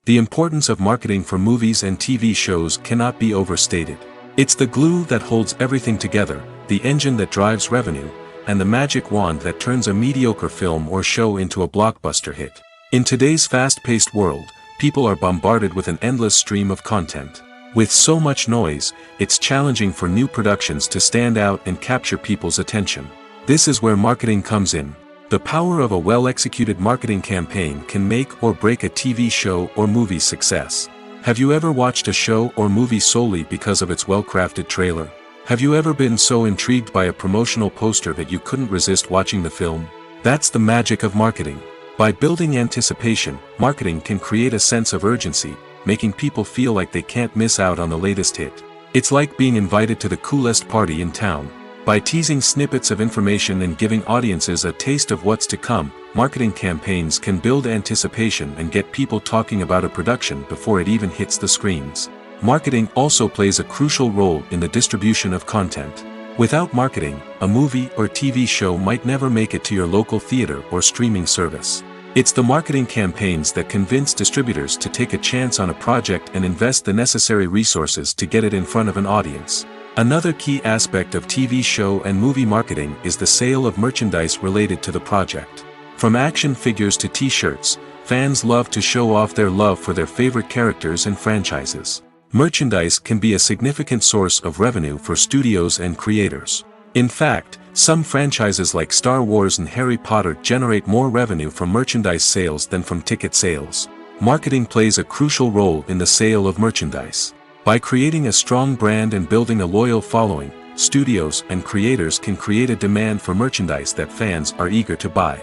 The importance of marketing for movies and TV shows cannot be overstated. It's the glue that holds everything together, the engine that drives revenue, and the magic wand that turns a mediocre film or show into a blockbuster hit. In today's fast-paced world, people are bombarded with an endless stream of content. With so much noise, it's challenging for new productions to stand out and capture people's attention. This is where marketing comes in. The power of a well-executed marketing campaign can make or break a TV show or movie's success. Have you ever watched a show or movie solely because of its well-crafted trailer? Have you ever been so intrigued by a promotional poster that you couldn't resist watching the film? That's the magic of marketing. By building anticipation, marketing can create a sense of urgency, making people feel like they can't miss out on the latest hit. It's like being invited to the coolest party in town. By teasing snippets of information and giving audiences a taste of what's to come, marketing campaigns can build anticipation and get people talking about a production before it even hits the screens. Marketing also plays a crucial role in the distribution of content. Without marketing, a movie or TV show might never make it to your local theater or streaming service. It's the marketing campaigns that convince distributors to take a chance on a project and invest the necessary resources to get it in front of an audience. Another key aspect of TV show and movie marketing is the sale of merchandise related to the project. From action figures to t-shirts, fans love to show off their love for their favorite characters and franchises. Merchandise can be a significant source of revenue for studios and creators. In fact, some franchises like Star Wars and Harry Potter generate more revenue from merchandise sales than from ticket sales. Marketing plays a crucial role in the sale of merchandise. By creating a strong brand and building a loyal following, studios and creators can create a demand for merchandise that fans are eager to buy.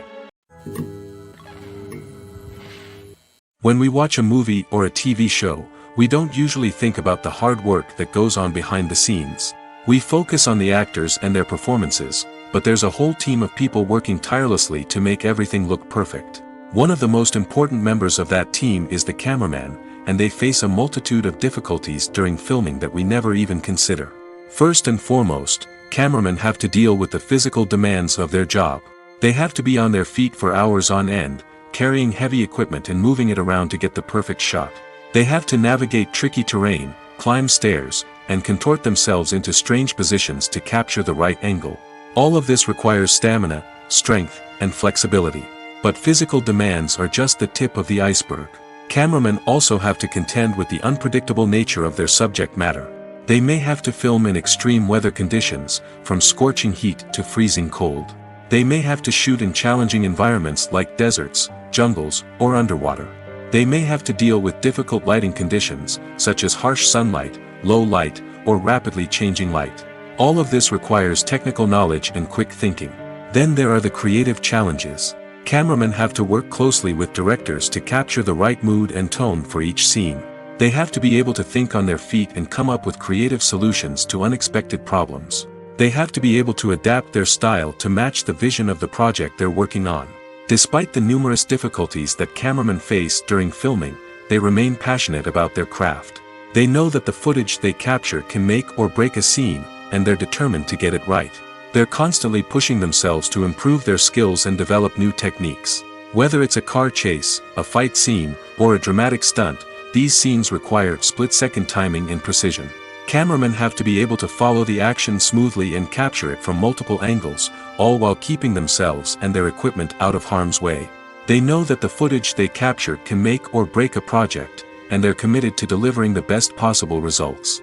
When we watch a movie or a TV show, we don't usually think about the hard work that goes on behind the scenes. We focus on the actors and their performances, but there's a whole team of people working tirelessly to make everything look perfect. One of the most important members of that team is the cameraman, and they face a multitude of difficulties during filming that we never even consider. First and foremost, cameramen have to deal with the physical demands of their job. They have to be on their feet for hours on end, carrying heavy equipment and moving it around to get the perfect shot. They have to navigate tricky terrain, climb stairs, and contort themselves into strange positions to capture the right angle. All of this requires stamina, strength, and flexibility. But physical demands are just the tip of the iceberg. Cameramen also have to contend with the unpredictable nature of their subject matter. They may have to film in extreme weather conditions, from scorching heat to freezing cold. They may have to shoot in challenging environments like deserts, jungles, or underwater. They may have to deal with difficult lighting conditions, such as harsh sunlight, low light, or rapidly changing light. All of this requires technical knowledge and quick thinking. Then there are the creative challenges. Cameramen have to work closely with directors to capture the right mood and tone for each scene. They have to be able to think on their feet and come up with creative solutions to unexpected problems. They have to be able to adapt their style to match the vision of the project they're working on. Despite the numerous difficulties that cameramen face during filming, they remain passionate about their craft. They know that the footage they capture can make or break a scene, and they're determined to get it right. They're constantly pushing themselves to improve their skills and develop new techniques. Whether it's a car chase, a fight scene, or a dramatic stunt, these scenes require split-second timing and precision. Cameramen have to be able to follow the action smoothly and capture it from multiple angles, all while keeping themselves and their equipment out of harm's way. They know that the footage they capture can make or break a project, and they're committed to delivering the best possible results.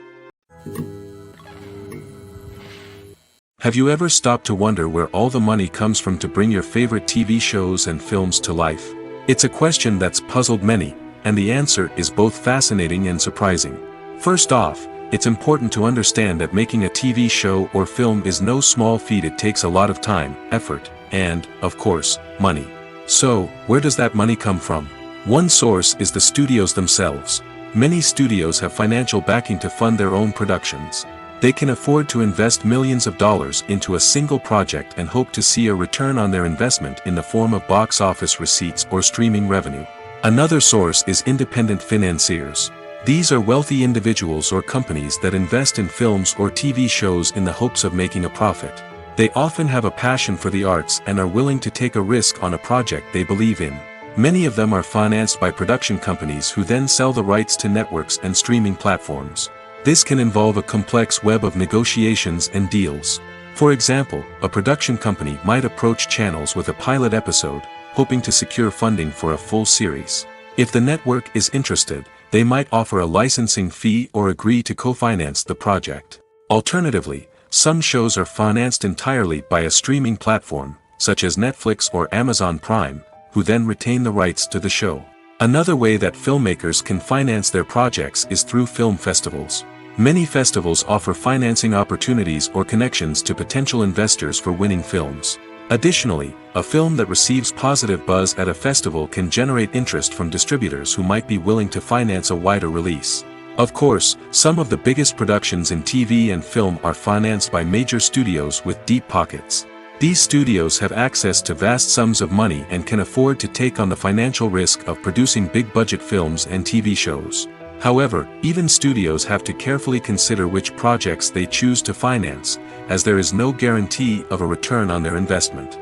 Have you ever stopped to wonder where all the money comes from to bring your favorite TV shows and films to life? It's a question that's puzzled many, and the answer is both fascinating and surprising. First off, it's important to understand that making a TV show or film is no small feat. It takes a lot of time, effort, and, of course, money. So, where does that money come from? One source is the studios themselves. Many studios have financial backing to fund their own productions. They can afford to invest millions of dollars into a single project and hope to see a return on their investment in the form of box office receipts or streaming revenue. Another source is independent financiers. These are wealthy individuals or companies that invest in films or TV shows in the hopes of making a profit. They often have a passion for the arts and are willing to take a risk on a project they believe in. Many of them are financed by production companies who then sell the rights to networks and streaming platforms. This can involve a complex web of negotiations and deals. For example, a production company might approach channels with a pilot episode, hoping to secure funding for a full series. If the network is interested, they might offer a licensing fee or agree to co-finance the project. Alternatively, some shows are financed entirely by a streaming platform, such as Netflix or Amazon Prime, who then retain the rights to the show. Another way that filmmakers can finance their projects is through film festivals. Many festivals offer financing opportunities or connections to potential investors for winning films. Additionally, a film that receives positive buzz at a festival can generate interest from distributors who might be willing to finance a wider release. Of course, some of the biggest productions in TV and film are financed by major studios with deep pockets. These studios have access to vast sums of money and can afford to take on the financial risk of producing big-budget films and TV shows. However, even studios have to carefully consider which projects they choose to finance, as there is no guarantee of a return on their investment.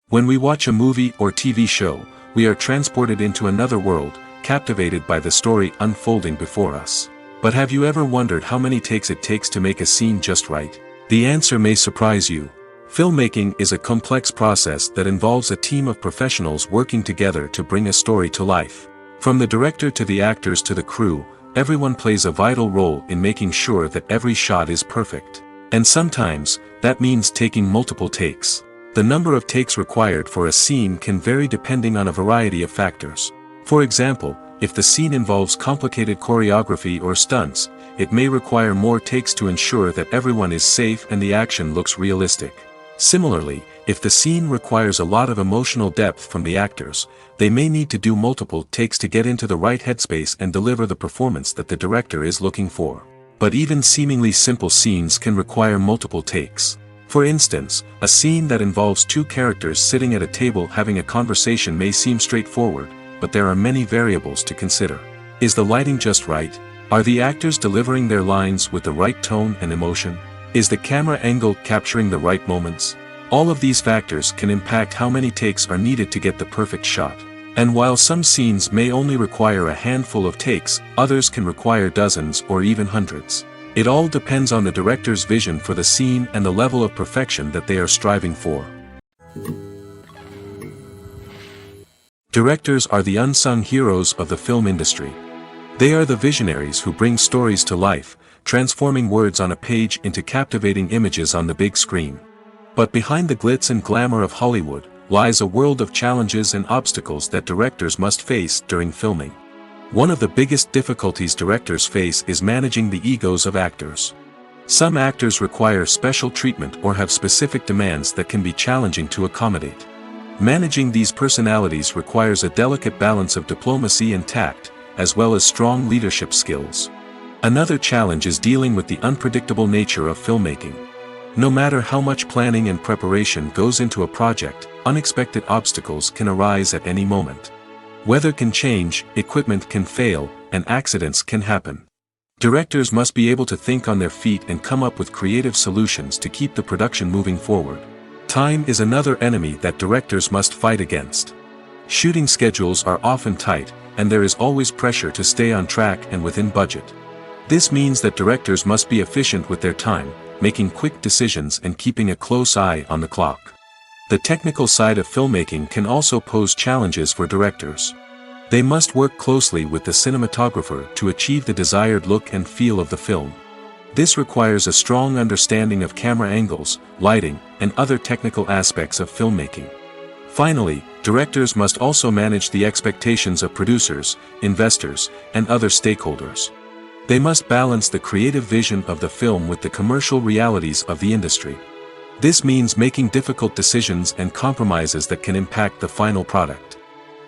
When we watch a movie or TV show, we are transported into another world, captivated by the story unfolding before us. But have you ever wondered how many takes it takes to make a scene just right? The answer may surprise you. Filmmaking is a complex process that involves a team of professionals working together to bring a story to life. From the director to the actors to the crew, everyone plays a vital role in making sure that every shot is perfect. And sometimes, that means taking multiple takes. The number of takes required for a scene can vary depending on a variety of factors. For example, if the scene involves complicated choreography or stunts, it may require more takes to ensure that everyone is safe and the action looks realistic. Similarly, if the scene requires a lot of emotional depth from the actors, they may need to do multiple takes to get into the right headspace and deliver the performance that the director is looking for. But even seemingly simple scenes can require multiple takes. For instance, a scene that involves two characters sitting at a table having a conversation may seem straightforward, but there are many variables to consider. Is the lighting just right? Are the actors delivering their lines with the right tone and emotion? Is the camera angle capturing the right moments? All of these factors can impact how many takes are needed to get the perfect shot. And while some scenes may only require a handful of takes, others can require dozens or even hundreds. It all depends on the director's vision for the scene and the level of perfection that they are striving for. Directors are the unsung heroes of the film industry. They are the visionaries who bring stories to life, transforming words on a page into captivating images on the big screen. But behind the glitz and glamour of Hollywood, lies a world of challenges and obstacles that directors must face during filming. One of the biggest difficulties directors face is managing the egos of actors. Some actors require special treatment or have specific demands that can be challenging to accommodate. Managing these personalities requires a delicate balance of diplomacy and tact, as well as strong leadership skills. Another challenge is dealing with the unpredictable nature of filmmaking. No matter how much planning and preparation goes into a project, unexpected obstacles can arise at any moment. Weather can change, equipment can fail, and accidents can happen. Directors must be able to think on their feet and come up with creative solutions to keep the production moving forward. Time is another enemy that directors must fight against. Shooting schedules are often tight, and there is always pressure to stay on track and within budget. This means that directors must be efficient with their time, making quick decisions and keeping a close eye on the clock. The technical side of filmmaking can also pose challenges for directors. They must work closely with the cinematographer to achieve the desired look and feel of the film. This requires a strong understanding of camera angles, lighting, and other technical aspects of filmmaking. Finally, directors must also manage the expectations of producers, investors, and other stakeholders. They must balance the creative vision of the film with the commercial realities of the industry. This means making difficult decisions and compromises that can impact the final product.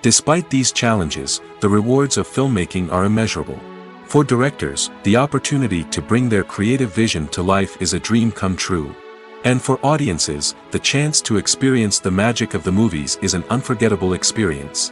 Despite these challenges, the rewards of filmmaking are immeasurable. For directors, the opportunity to bring their creative vision to life is a dream come true. And for audiences, the chance to experience the magic of the movies is an unforgettable experience.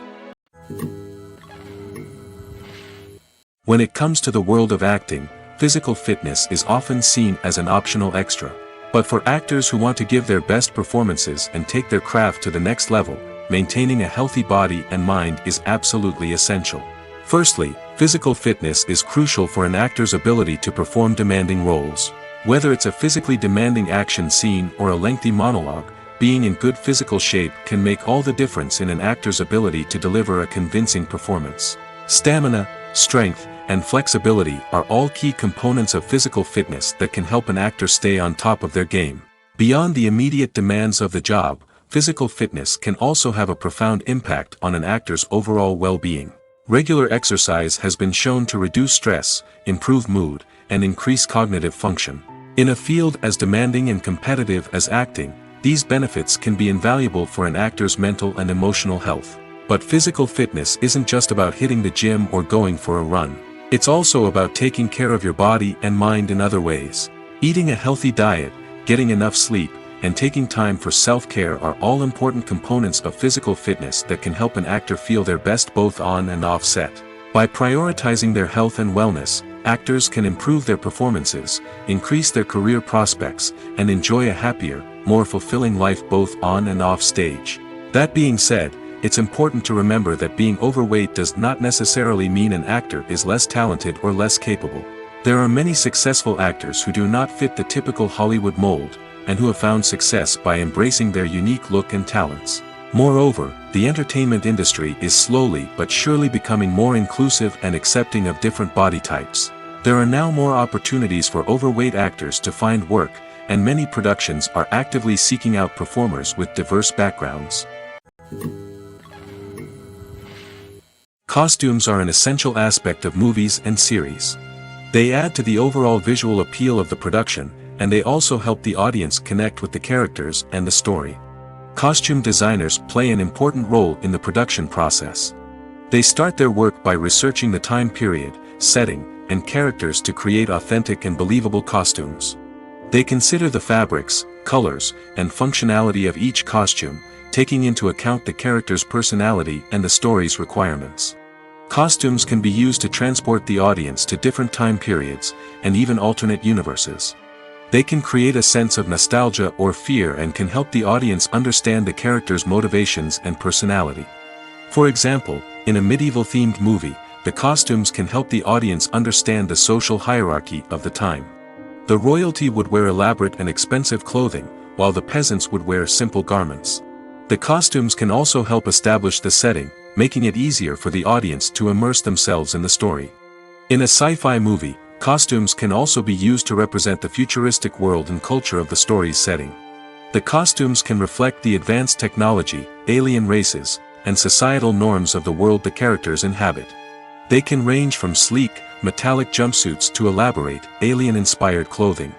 When it comes to the world of acting, physical fitness is often seen as an optional extra. But for actors who want to give their best performances and take their craft to the next level, maintaining a healthy body and mind is absolutely essential. Firstly, physical fitness is crucial for an actor's ability to perform demanding roles. Whether it's a physically demanding action scene or a lengthy monologue, being in good physical shape can make all the difference in an actor's ability to deliver a convincing performance. Stamina, strength, and flexibility are all key components of physical fitness that can help an actor stay on top of their game. Beyond the immediate demands of the job, physical fitness can also have a profound impact on an actor's overall well-being. Regular exercise has been shown to reduce stress, improve mood, and increase cognitive function. In a field as demanding and competitive as acting, these benefits can be invaluable for an actor's mental and emotional health. But physical fitness isn't just about hitting the gym or going for a run. It's also about taking care of your body and mind in other ways. Eating a healthy diet, getting enough sleep, and taking time for self-care are all important components of physical fitness that can help an actor feel their best both on and off set. By prioritizing their health and wellness, actors can improve their performances, increase their career prospects, and enjoy a happier, more fulfilling life both on and off stage. That being said, it's important to remember that being overweight does not necessarily mean an actor is less talented or less capable. There are many successful actors who do not fit the typical Hollywood mold, and who have found success by embracing their unique look and talents. Moreover, the entertainment industry is slowly but surely becoming more inclusive and accepting of different body types. There are now more opportunities for overweight actors to find work, and many productions are actively seeking out performers with diverse backgrounds. Costumes are an essential aspect of movies and series. They add to the overall visual appeal of the production, and they also help the audience connect with the characters and the story. Costume designers play an important role in the production process. They start their work by researching the time period, setting, and characters to create authentic and believable costumes. They consider the fabrics, colors, and functionality of each costume, taking into account the character's personality and the story's requirements. Costumes can be used to transport the audience to different time periods, and even alternate universes. They can create a sense of nostalgia or fear and can help the audience understand the character's motivations and personality. For example, in a medieval-themed movie, the costumes can help the audience understand the social hierarchy of the time. The royalty would wear elaborate and expensive clothing, while the peasants would wear simple garments. The costumes can also help establish the setting, making it easier for the audience to immerse themselves in the story. In a sci-fi movie, costumes can also be used to represent the futuristic world and culture of the story's setting. The costumes can reflect the advanced technology, alien races, and societal norms of the world the characters inhabit. They can range from sleek, metallic jumpsuits to elaborate, alien-inspired clothing.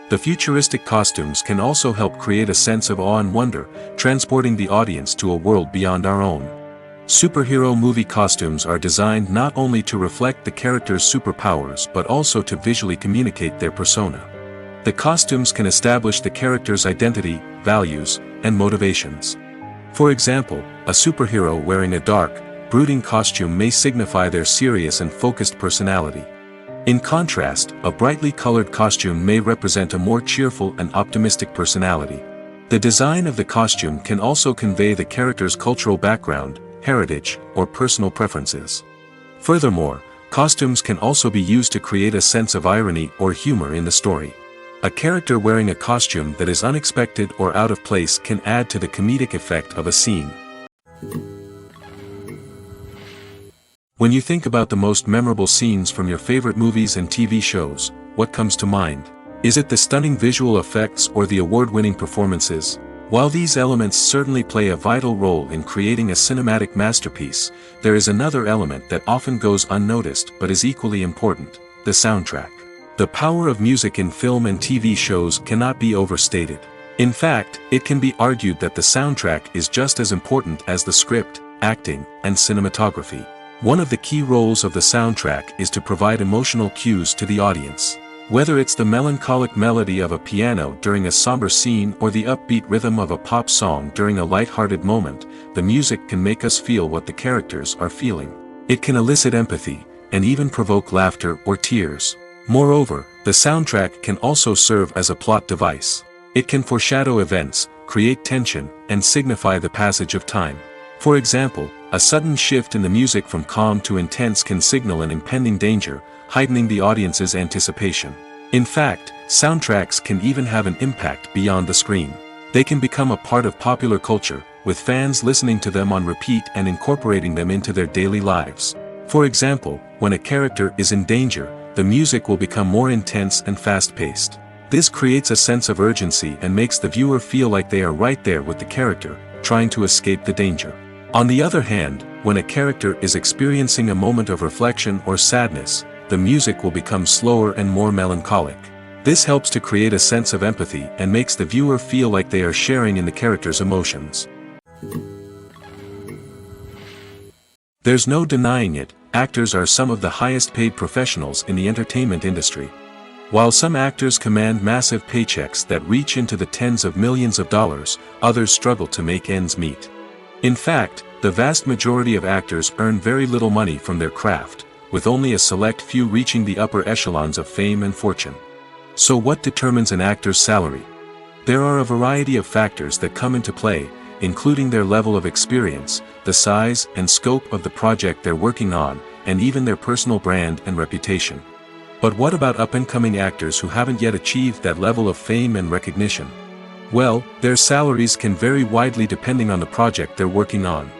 The futuristic costumes can also help create a sense of awe and wonder, transporting the audience to a world beyond our own. Superhero movie costumes are designed not only to reflect the character's superpowers but also to visually communicate their persona. The costumes can establish the character's identity, values, and motivations. For example, a superhero wearing a dark, brooding costume may signify their serious and focused personality. In contrast, a brightly colored costume may represent a more cheerful and optimistic personality. The design of the costume can also convey the character's cultural background, heritage, or personal preferences. Furthermore, costumes can also be used to create a sense of irony or humor in the story. A character wearing a costume that is unexpected or out of place can add to the comedic effect of a scene. When you think about the most memorable scenes from your favorite movies and TV shows, what comes to mind? Is it the stunning visual effects or the award-winning performances? While these elements certainly play a vital role in creating a cinematic masterpiece, there is another element that often goes unnoticed but is equally important: the soundtrack. The power of music in film and TV shows cannot be overstated. In fact, it can be argued that the soundtrack is just as important as the script, acting, and cinematography. One of the key roles of the soundtrack is to provide emotional cues to the audience. Whether it's the melancholic melody of a piano during a somber scene or the upbeat rhythm of a pop song during a light-hearted moment, the music can make us feel what the characters are feeling. It can elicit empathy, and even provoke laughter or tears. Moreover, the soundtrack can also serve as a plot device. It can foreshadow events, create tension, and signify the passage of time. For example, a sudden shift in the music from calm to intense can signal an impending danger, heightening the audience's anticipation. In fact, soundtracks can even have an impact beyond the screen. They can become a part of popular culture, with fans listening to them on repeat and incorporating them into their daily lives. For example, when a character is in danger, the music will become more intense and fast-paced. This creates a sense of urgency and makes the viewer feel like they are right there with the character, trying to escape the danger. On the other hand, when a character is experiencing a moment of reflection or sadness, the music will become slower and more melancholic. This helps to create a sense of empathy and makes the viewer feel like they are sharing in the character's emotions. There's no denying it, actors are some of the highest paid professionals in the entertainment industry. While some actors command massive paychecks that reach into the tens of millions of dollars, others struggle to make ends meet. In fact, the vast majority of actors earn very little money from their craft, with only a select few reaching the upper echelons of fame and fortune. So what determines an actor's salary? There are a variety of factors that come into play, including their level of experience, the size and scope of the project they're working on, and even their personal brand and reputation. But what about up-and-coming actors who haven't yet achieved that level of fame and recognition? Well, their salaries can vary widely depending on the project they're working on.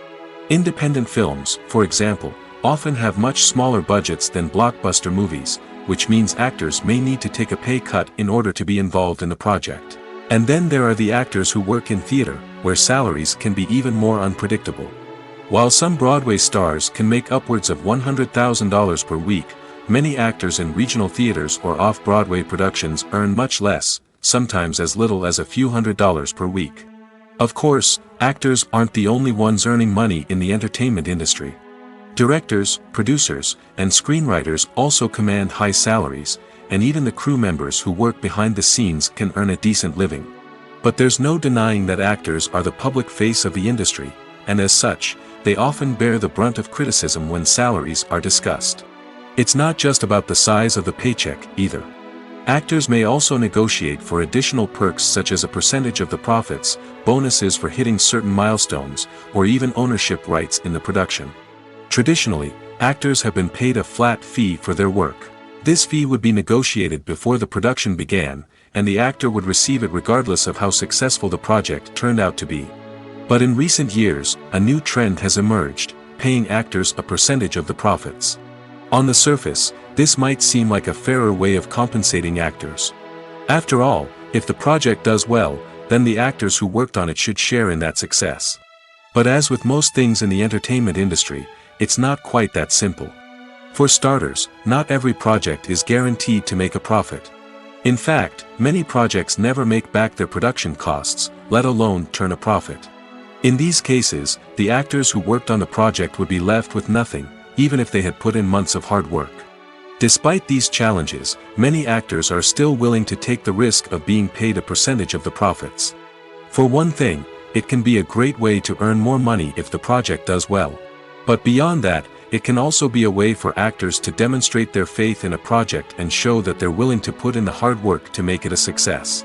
Independent films, for example, often have much smaller budgets than blockbuster movies, which means actors may need to take a pay cut in order to be involved in the project. And then there are the actors who work in theater, where salaries can be even more unpredictable. While some Broadway stars can make upwards of $100,000 per week, many actors in regional theaters or off-Broadway productions earn much less, sometimes as little as a few $100s per week. Of course, actors aren't the only ones earning money in the entertainment industry. Directors, producers, and screenwriters also command high salaries, and even the crew members who work behind the scenes can earn a decent living. But there's no denying that actors are the public face of the industry, and as such, they often bear the brunt of criticism when salaries are discussed. It's not just about the size of the paycheck, either. Actors may also negotiate for additional perks such as a percentage of the profits, bonuses for hitting certain milestones, or even ownership rights in the production. Traditionally, actors have been paid a flat fee for their work. This fee would be negotiated before the production began, and the actor would receive it regardless of how successful the project turned out to be. But in recent years, a new trend has emerged, paying actors a percentage of the profits. On the surface, this might seem like a fairer way of compensating actors. After all, if the project does well, then the actors who worked on it should share in that success. But as with most things in the entertainment industry, it's not quite that simple. For starters, not every project is guaranteed to make a profit. In fact, many projects never make back their production costs, let alone turn a profit. In these cases, the actors who worked on the project would be left with nothing, even if they had put in months of hard work. Despite these challenges, many actors are still willing to take the risk of being paid a percentage of the profits. For one thing, it can be a great way to earn more money if the project does well. But beyond that, it can also be a way for actors to demonstrate their faith in a project and show that they're willing to put in the hard work to make it a success.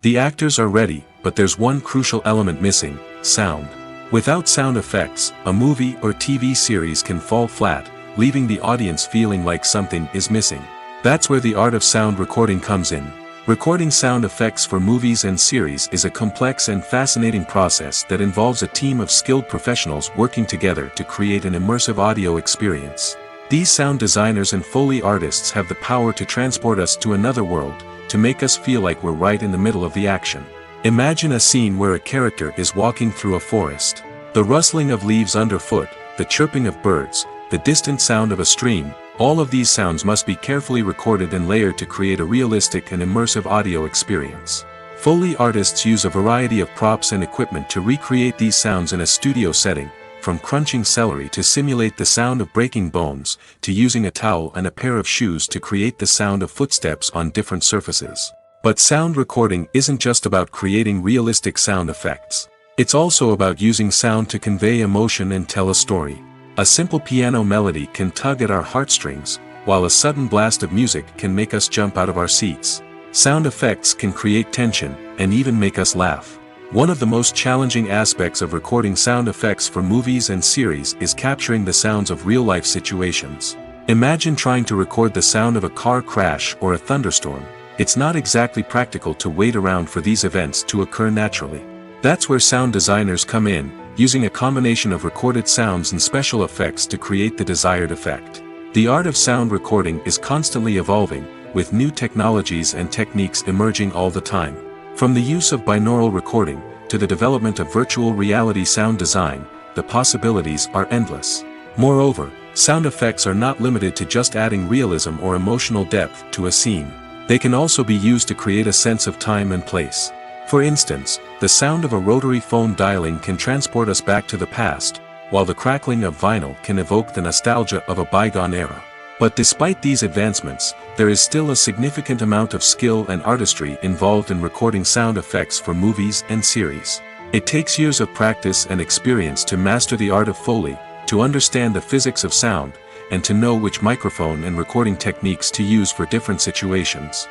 The actors are ready, but there's one crucial element missing: sound. Without sound effects, a movie or TV series can fall flat, leaving the audience feeling like something is missing. That's where the art of sound recording comes in. Recording sound effects for movies and series is a complex and fascinating process that involves a team of skilled professionals working together to create an immersive audio experience. These sound designers and Foley artists have the power to transport us to another world, to make us feel like we're right in the middle of the action. Imagine a scene where a character is walking through a forest. The rustling of leaves underfoot, the chirping of birds, the distant sound of a stream, all of these sounds must be carefully recorded and layered to create a realistic and immersive audio experience. Foley artists use a variety of props and equipment to recreate these sounds in a studio setting, from crunching celery to simulate the sound of breaking bones, to using a towel and a pair of shoes to create the sound of footsteps on different surfaces. But sound recording isn't just about creating realistic sound effects. It's also about using sound to convey emotion and tell a story. A simple piano melody can tug at our heartstrings, while a sudden blast of music can make us jump out of our seats. Sound effects can create tension, and even make us laugh. One of the most challenging aspects of recording sound effects for movies and series is capturing the sounds of real-life situations. Imagine trying to record the sound of a car crash or a thunderstorm. It's not exactly practical to wait around for these events to occur naturally. That's where sound designers come in, using a combination of recorded sounds and special effects to create the desired effect. The art of sound recording is constantly evolving, with new technologies and techniques emerging all the time. From the use of binaural recording, to the development of virtual reality sound design, the possibilities are endless. Moreover, sound effects are not limited to just adding realism or emotional depth to a scene. They can also be used to create a sense of time and place. For instance, the sound of a rotary phone dialing can transport us back to the past, while the crackling of vinyl can evoke the nostalgia of a bygone era. But despite these advancements, there is still a significant amount of skill and artistry involved in recording sound effects for movies and series. It takes years of practice and experience to master the art of Foley, to understand the physics of sound, and to know which microphone and recording techniques to use for different situations.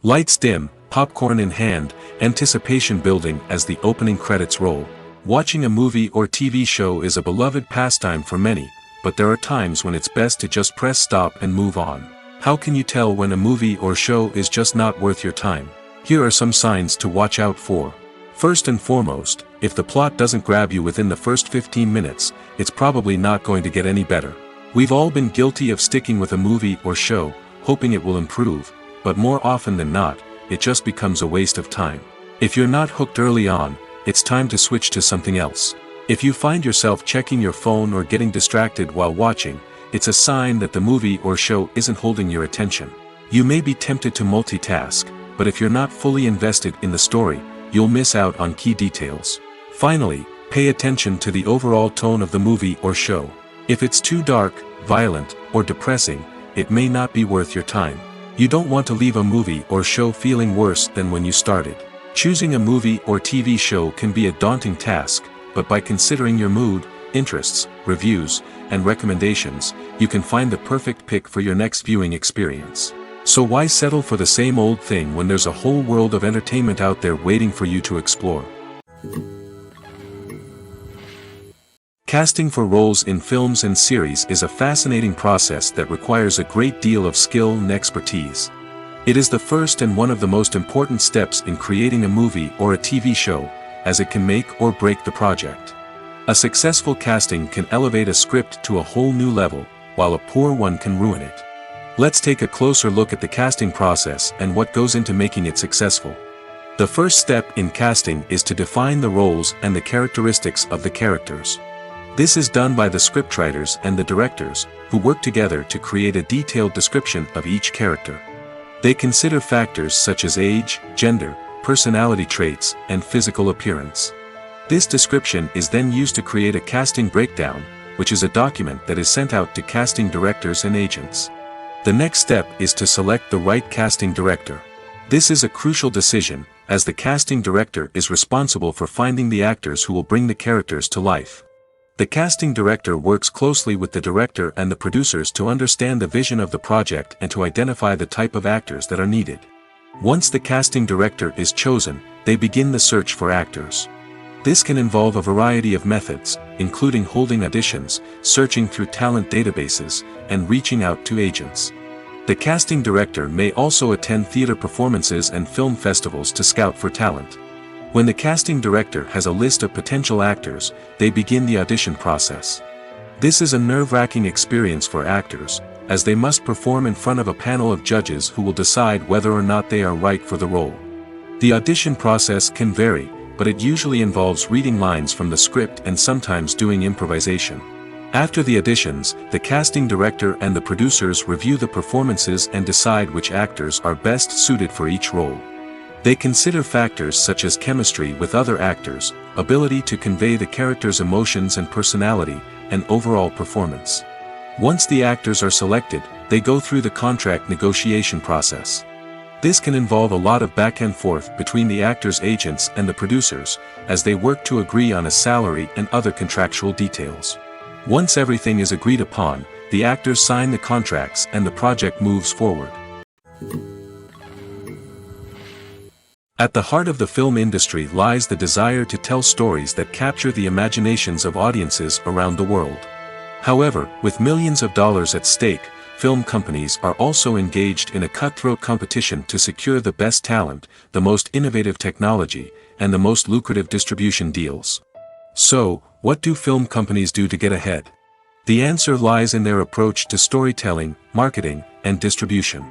Lights dim, popcorn in hand, anticipation building as the opening credits roll. Watching a movie or TV show is a beloved pastime for many, but there are times when it's best to just press stop and move on. How can you tell when a movie or show is just not worth your time? Here are some signs to watch out for. First and foremost, if the plot doesn't grab you within the first 15 minutes, it's probably not going to get any better. We've all been guilty of sticking with a movie or show, hoping it will improve, but more often than not, it just becomes a waste of time. If you're not hooked early on, it's time to switch to something else. If you find yourself checking your phone or getting distracted while watching, it's a sign that the movie or show isn't holding your attention. You may be tempted to multitask, but if you're not fully invested in the story, you'll miss out on key details. Finally, pay attention to the overall tone of the movie or show. If it's too dark, violent, or depressing, it may not be worth your time. You don't want to leave a movie or show feeling worse than when you started. Choosing a movie or TV show can be a daunting task, but by considering your mood, interests, reviews, and recommendations, you can find the perfect pick for your next viewing experience. So why settle for the same old thing when there's a whole world of entertainment out there waiting for you to explore? Casting for roles in films and series is a fascinating process that requires a great deal of skill and expertise. It is the first and one of the most important steps in creating a movie or a TV show, as it can make or break the project. A successful casting can elevate a script to a whole new level, while a poor one can ruin it. Let's take a closer look at the casting process and what goes into making it successful. The first step in casting is to define the roles and the characteristics of the characters. This is done by the scriptwriters and the directors, who work together to create a detailed description of each character. They consider factors such as age, gender, personality traits, and physical appearance. This description is then used to create a casting breakdown, which is a document that is sent out to casting directors and agents. The next step is to select the right casting director. This is a crucial decision, as the casting director is responsible for finding the actors who will bring the characters to life. The casting director works closely with the director and the producers to understand the vision of the project and to identify the type of actors that are needed. Once the casting director is chosen, they begin the search for actors. This can involve a variety of methods, including holding auditions, searching through talent databases, and reaching out to agents. The casting director may also attend theater performances and film festivals to scout for talent. When the casting director has a list of potential actors, they begin the audition process. This is a nerve-wracking experience for actors, as they must perform in front of a panel of judges who will decide whether or not they are right for the role. The audition process can vary, but it usually involves reading lines from the script and sometimes doing improvisation. After the auditions, the casting director and the producers review the performances and decide which actors are best suited for each role. They consider factors such as chemistry with other actors, ability to convey the character's emotions and personality, and overall performance. Once the actors are selected, they go through the contract negotiation process. This can involve a lot of back and forth between the actors' agents and the producers, as they work to agree on a salary and other contractual details. Once everything is agreed upon, the actors sign the contracts and the project moves forward. At the heart of the film industry lies the desire to tell stories that capture the imaginations of audiences around the world. However, with millions of dollars at stake, film companies are also engaged in a cutthroat competition to secure the best talent, the most innovative technology, and the most lucrative distribution deals. So, what do film companies do to get ahead? The answer lies in their approach to storytelling, marketing, and distribution.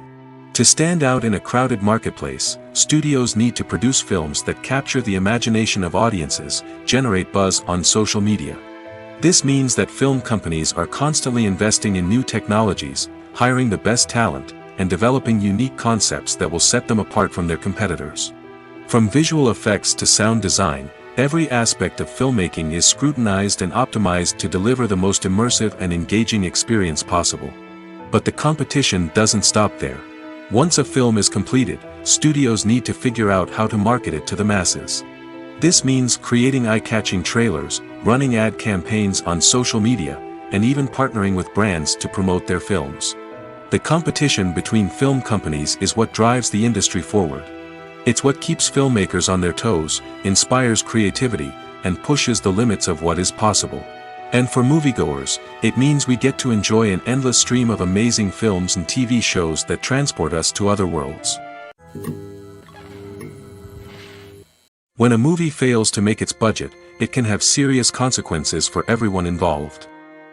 To stand out in a crowded marketplace, studios need to produce films that capture the imagination of audiences, generate buzz on social media. This means that film companies are constantly investing in new technologies, hiring the best talent, and developing unique concepts that will set them apart from their competitors. From visual effects to sound design, every aspect of filmmaking is scrutinized and optimized to deliver the most immersive and engaging experience possible. But the competition doesn't stop there. Once a film is completed, studios need to figure out how to market it to the masses. This means creating eye-catching trailers, running ad campaigns on social media, and even partnering with brands to promote their films. The competition between film companies is what drives the industry forward. It's what keeps filmmakers on their toes, inspires creativity, and pushes the limits of what is possible. And for moviegoers, it means we get to enjoy an endless stream of amazing films and TV shows that transport us to other worlds. When a movie fails to make its budget, it can have serious consequences for everyone involved.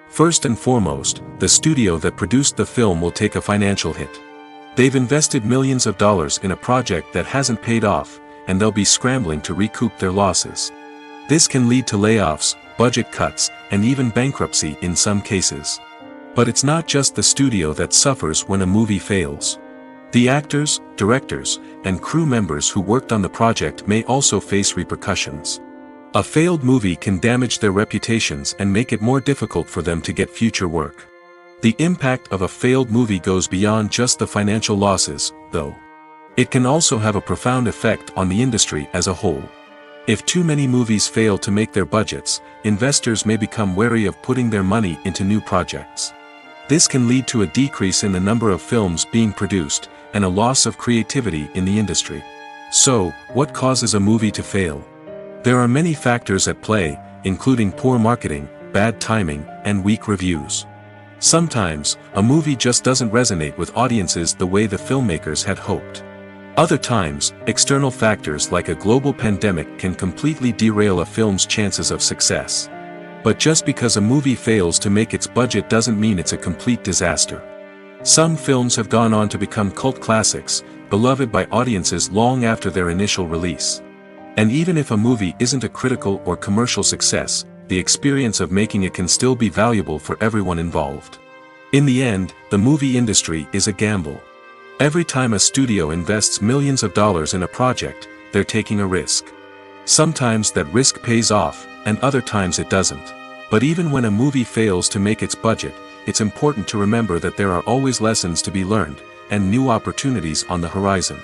First and foremost, the studio that produced the film will take a financial hit. They've invested millions of dollars in a project that hasn't paid off, and they'll be scrambling to recoup their losses. This can lead to layoffs, budget cuts, and even bankruptcy in some cases. But it's not just the studio that suffers when a movie fails. The actors, directors, and crew members who worked on the project may also face repercussions. A failed movie can damage their reputations and make it more difficult for them to get future work. The impact of a failed movie goes beyond just the financial losses, though. It can also have a profound effect on the industry as a whole. If too many movies fail to make their budgets, investors may become wary of putting their money into new projects. This can lead to a decrease in the number of films being produced, and a loss of creativity in the industry. So, what causes a movie to fail? There are many factors at play, including poor marketing, bad timing, and weak reviews. Sometimes, a movie just doesn't resonate with audiences the way the filmmakers had hoped. Other times, external factors like a global pandemic can completely derail a film's chances of success. But just because a movie fails to make its budget doesn't mean it's a complete disaster. Some films have gone on to become cult classics, beloved by audiences long after their initial release. And even if a movie isn't a critical or commercial success, the experience of making it can still be valuable for everyone involved. In the end, the movie industry is a gamble. Every time a studio invests millions of dollars in a project, they're taking a risk. Sometimes that risk pays off, and other times it doesn't. But even when a movie fails to make its budget, it's important to remember that there are always lessons to be learned, and new opportunities on the horizon.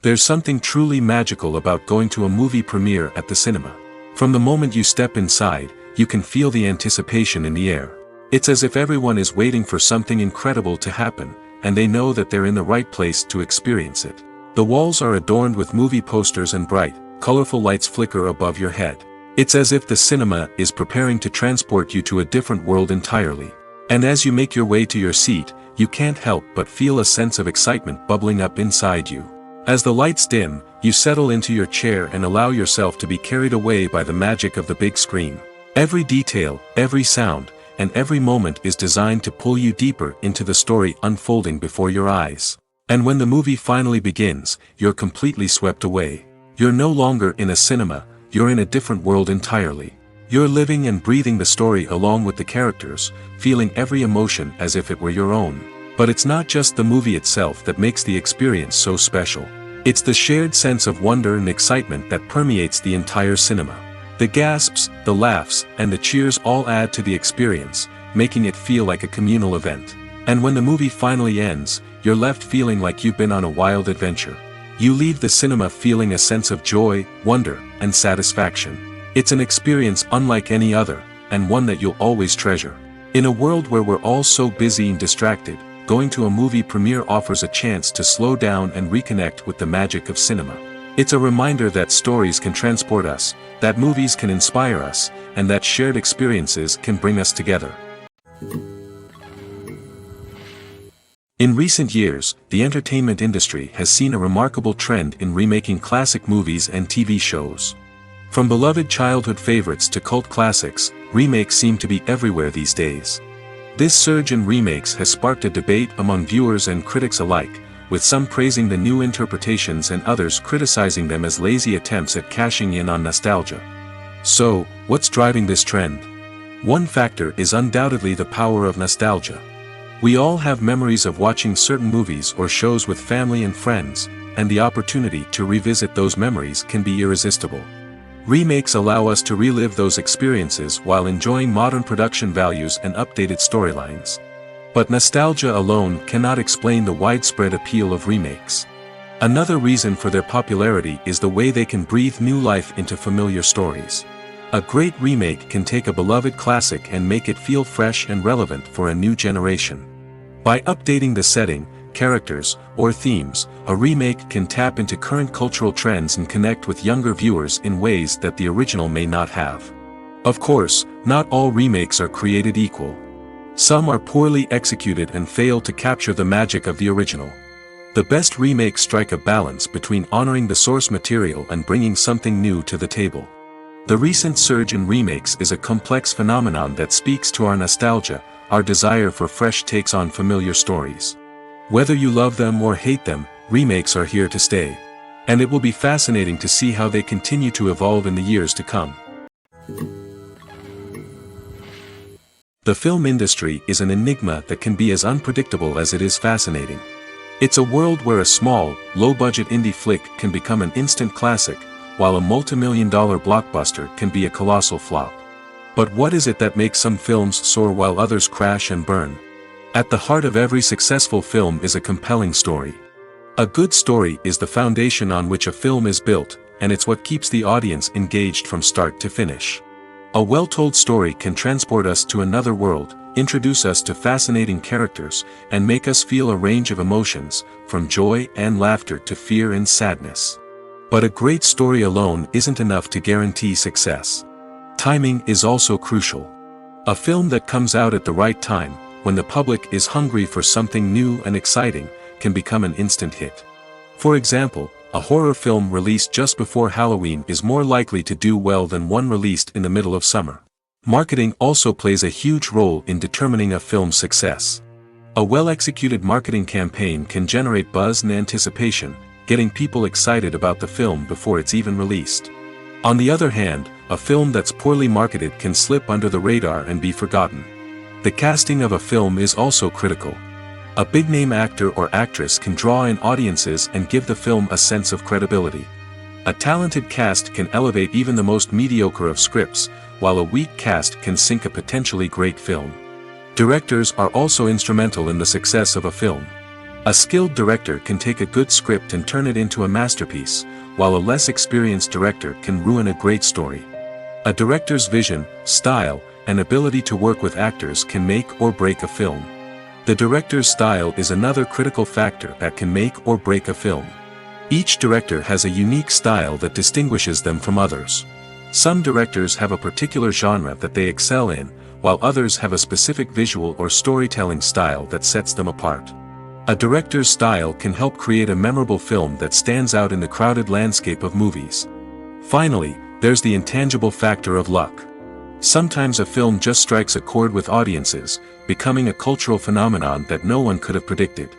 There's something truly magical about going to a movie premiere at the cinema. From the moment you step inside, you can feel the anticipation in the air. It's as if everyone is waiting for something incredible to happen, and they know that they're in the right place to experience it. The walls are adorned with movie posters and bright, colorful lights flicker above your head. It's as if the cinema is preparing to transport you to a different world entirely. And as you make your way to your seat, you can't help but feel a sense of excitement bubbling up inside you. As the lights dim, you settle into your chair and allow yourself to be carried away by the magic of the big screen. Every detail, every sound, and every moment is designed to pull you deeper into the story unfolding before your eyes. And when the movie finally begins, you're completely swept away. You're no longer in a cinema, you're in a different world entirely. You're living and breathing the story along with the characters, feeling every emotion as if it were your own. But it's not just the movie itself that makes the experience so special. It's the shared sense of wonder and excitement that permeates the entire cinema. The gasps, the laughs, and the cheers all add to the experience, making it feel like a communal event. And when the movie finally ends, you're left feeling like you've been on a wild adventure. You leave the cinema feeling a sense of joy, wonder, and satisfaction. It's an experience unlike any other, and one that you'll always treasure. In a world where we're all so busy and distracted, going to a movie premiere offers a chance to slow down and reconnect with the magic of cinema. It's a reminder that stories can transport us, that movies can inspire us, and that shared experiences can bring us together. In recent years, the entertainment industry has seen a remarkable trend in remaking classic movies and TV shows. From beloved childhood favorites to cult classics, remakes seem to be everywhere these days. This surge in remakes has sparked a debate among viewers and critics alike, with some praising the new interpretations and others criticizing them as lazy attempts at cashing in on nostalgia. So, what's driving this trend? One factor is undoubtedly the power of nostalgia. We all have memories of watching certain movies or shows with family and friends, and the opportunity to revisit those memories can be irresistible. Remakes allow us to relive those experiences while enjoying modern production values and updated storylines. But nostalgia alone cannot explain the widespread appeal of remakes. Another reason for their popularity is the way they can breathe new life into familiar stories. A great remake can take a beloved classic and make it feel fresh and relevant for a new generation. By updating the setting, characters, or themes, a remake can tap into current cultural trends and connect with younger viewers in ways that the original may not have. Of course, not all remakes are created equal. Some are poorly executed and fail to capture the magic of the original. The best remakes strike a balance between honoring the source material and bringing something new to the table. The recent surge in remakes is a complex phenomenon that speaks to our nostalgia, our desire for fresh takes on familiar stories. Whether you love them or hate them, remakes are here to stay. And it will be fascinating to see how they continue to evolve in the years to come. The film industry is an enigma that can be as unpredictable as it is fascinating. It's a world where a small, low-budget indie flick can become an instant classic, while a multi-million-dollar blockbuster can be a colossal flop. But what is it that makes some films soar while others crash and burn? At the heart of every successful film is a compelling story. A good story is the foundation on which a film is built, and it's what keeps the audience engaged from start to finish. A well-told story can transport us to another world, introduce us to fascinating characters, and make us feel a range of emotions, from joy and laughter to fear and sadness. But a great story alone isn't enough to guarantee success. Timing is also crucial. A film that comes out at the right time, when the public is hungry for something new and exciting, can become an instant hit. For example, a horror film released just before Halloween is more likely to do well than one released in the middle of summer. Marketing also plays a huge role in determining a film's success. A well-executed marketing campaign can generate buzz and anticipation, getting people excited about the film before it's even released. On the other hand, a film that's poorly marketed can slip under the radar and be forgotten. The casting of a film is also critical. A big-name actor or actress can draw in audiences and give the film a sense of credibility. A talented cast can elevate even the most mediocre of scripts, while a weak cast can sink a potentially great film. Directors are also instrumental in the success of a film. A skilled director can take a good script and turn it into a masterpiece, while a less experienced director can ruin a great story. A director's vision, style, and ability to work with actors can make or break a film. The director's style is another critical factor that can make or break a film. Each director has a unique style that distinguishes them from others. Some directors have a particular genre that they excel in, while others have a specific visual or storytelling style that sets them apart. A director's style can help create a memorable film that stands out in the crowded landscape of movies. Finally, there's the intangible factor of luck. Sometimes a film just strikes a chord with audiences, becoming a cultural phenomenon that no one could have predicted.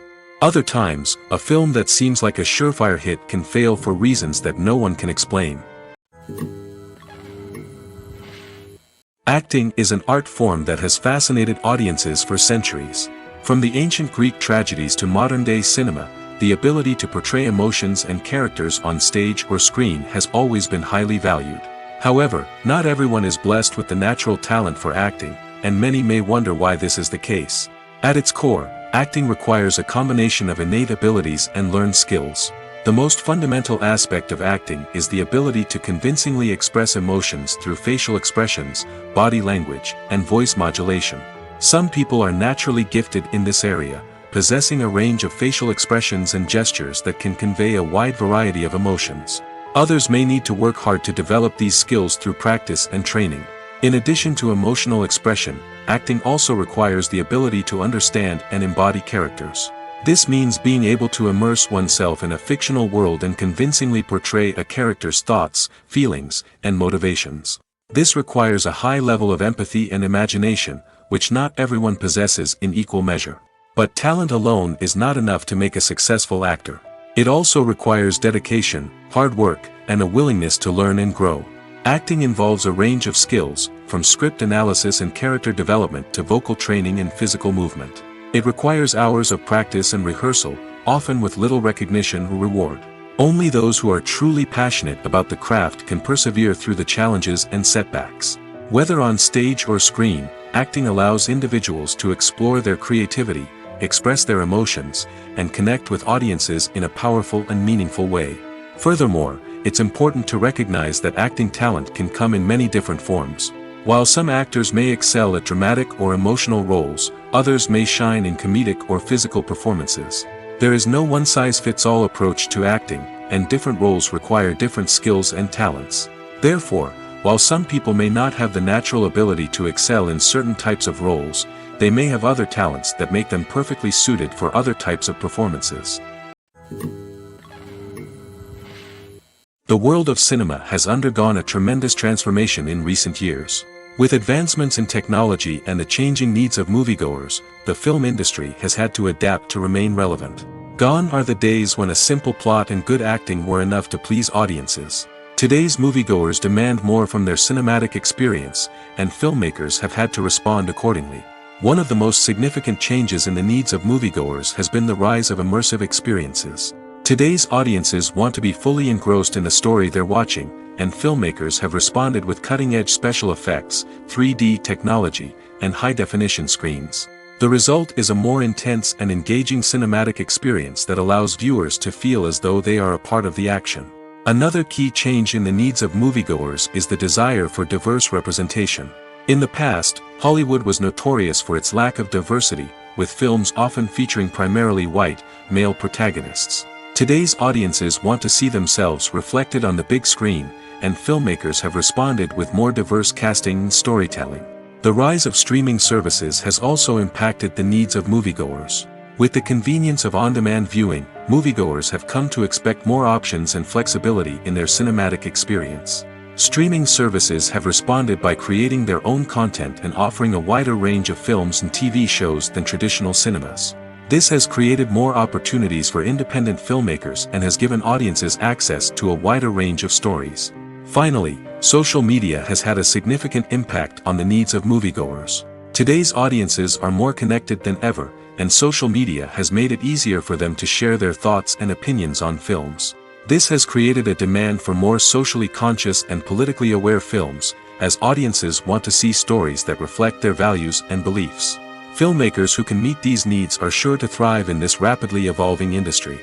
Other times, a film that seems like a surefire hit can fail for reasons that no one can explain. Acting is an art form that has fascinated audiences for centuries. From the ancient Greek tragedies to modern-day cinema, the ability to portray emotions and characters on stage or screen has always been highly valued. However, not everyone is blessed with the natural talent for acting, and many may wonder why this is the case. At its core, acting requires a combination of innate abilities and learned skills. The most fundamental aspect of acting is the ability to convincingly express emotions through facial expressions, body language, and voice modulation. Some people are naturally gifted in this area, possessing a range of facial expressions and gestures that can convey a wide variety of emotions. Others may need to work hard to develop these skills through practice and training. In addition to emotional expression, acting also requires the ability to understand and embody characters. This means being able to immerse oneself in a fictional world and convincingly portray a character's thoughts, feelings, and motivations. This requires a high level of empathy and imagination, which not everyone possesses in equal measure. But talent alone is not enough to make a successful actor. It also requires dedication, hard work, and a willingness to learn and grow. Acting involves a range of skills, from script analysis and character development to vocal training and physical movement. It requires hours of practice and rehearsal, often with little recognition or reward. Only those who are truly passionate about the craft can persevere through the challenges and setbacks. Whether on stage or screen, acting allows individuals to explore their creativity, express their emotions, and connect with audiences in a powerful and meaningful way. Furthermore, it's important to recognize that acting talent can come in many different forms. While some actors may excel at dramatic or emotional roles, others may shine in comedic or physical performances. There is no one-size-fits-all approach to acting, and different roles require different skills and talents. Therefore, while some people may not have the natural ability to excel in certain types of roles, they may have other talents that make them perfectly suited for other types of performances. The world of cinema has undergone a tremendous transformation in recent years. With advancements in technology and the changing needs of moviegoers, the film industry has had to adapt to remain relevant. Gone are the days when a simple plot and good acting were enough to please audiences. Today's moviegoers demand more from their cinematic experience, and filmmakers have had to respond accordingly. One of the most significant changes in the needs of moviegoers has been the rise of immersive experiences. Today's audiences want to be fully engrossed in the story they're watching, and filmmakers have responded with cutting-edge special effects, 3D technology, and high-definition screens. The result is a more intense and engaging cinematic experience that allows viewers to feel as though they are a part of the action. Another key change in the needs of moviegoers is the desire for diverse representation. In the past, Hollywood was notorious for its lack of diversity, with films often featuring primarily white, male protagonists. Today's audiences want to see themselves reflected on the big screen, and filmmakers have responded with more diverse casting and storytelling. The rise of streaming services has also impacted the needs of moviegoers. With the convenience of on-demand viewing, moviegoers have come to expect more options and flexibility in their cinematic experience. Streaming services have responded by creating their own content and offering a wider range of films and TV shows than traditional cinemas. This has created more opportunities for independent filmmakers and has given audiences access to a wider range of stories. Finally, social media has had a significant impact on the needs of moviegoers. Today's audiences are more connected than ever, and social media has made it easier for them to share their thoughts and opinions on films. This has created a demand for more socially conscious and politically aware films, as audiences want to see stories that reflect their values and beliefs. Filmmakers who can meet these needs are sure to thrive in this rapidly evolving industry.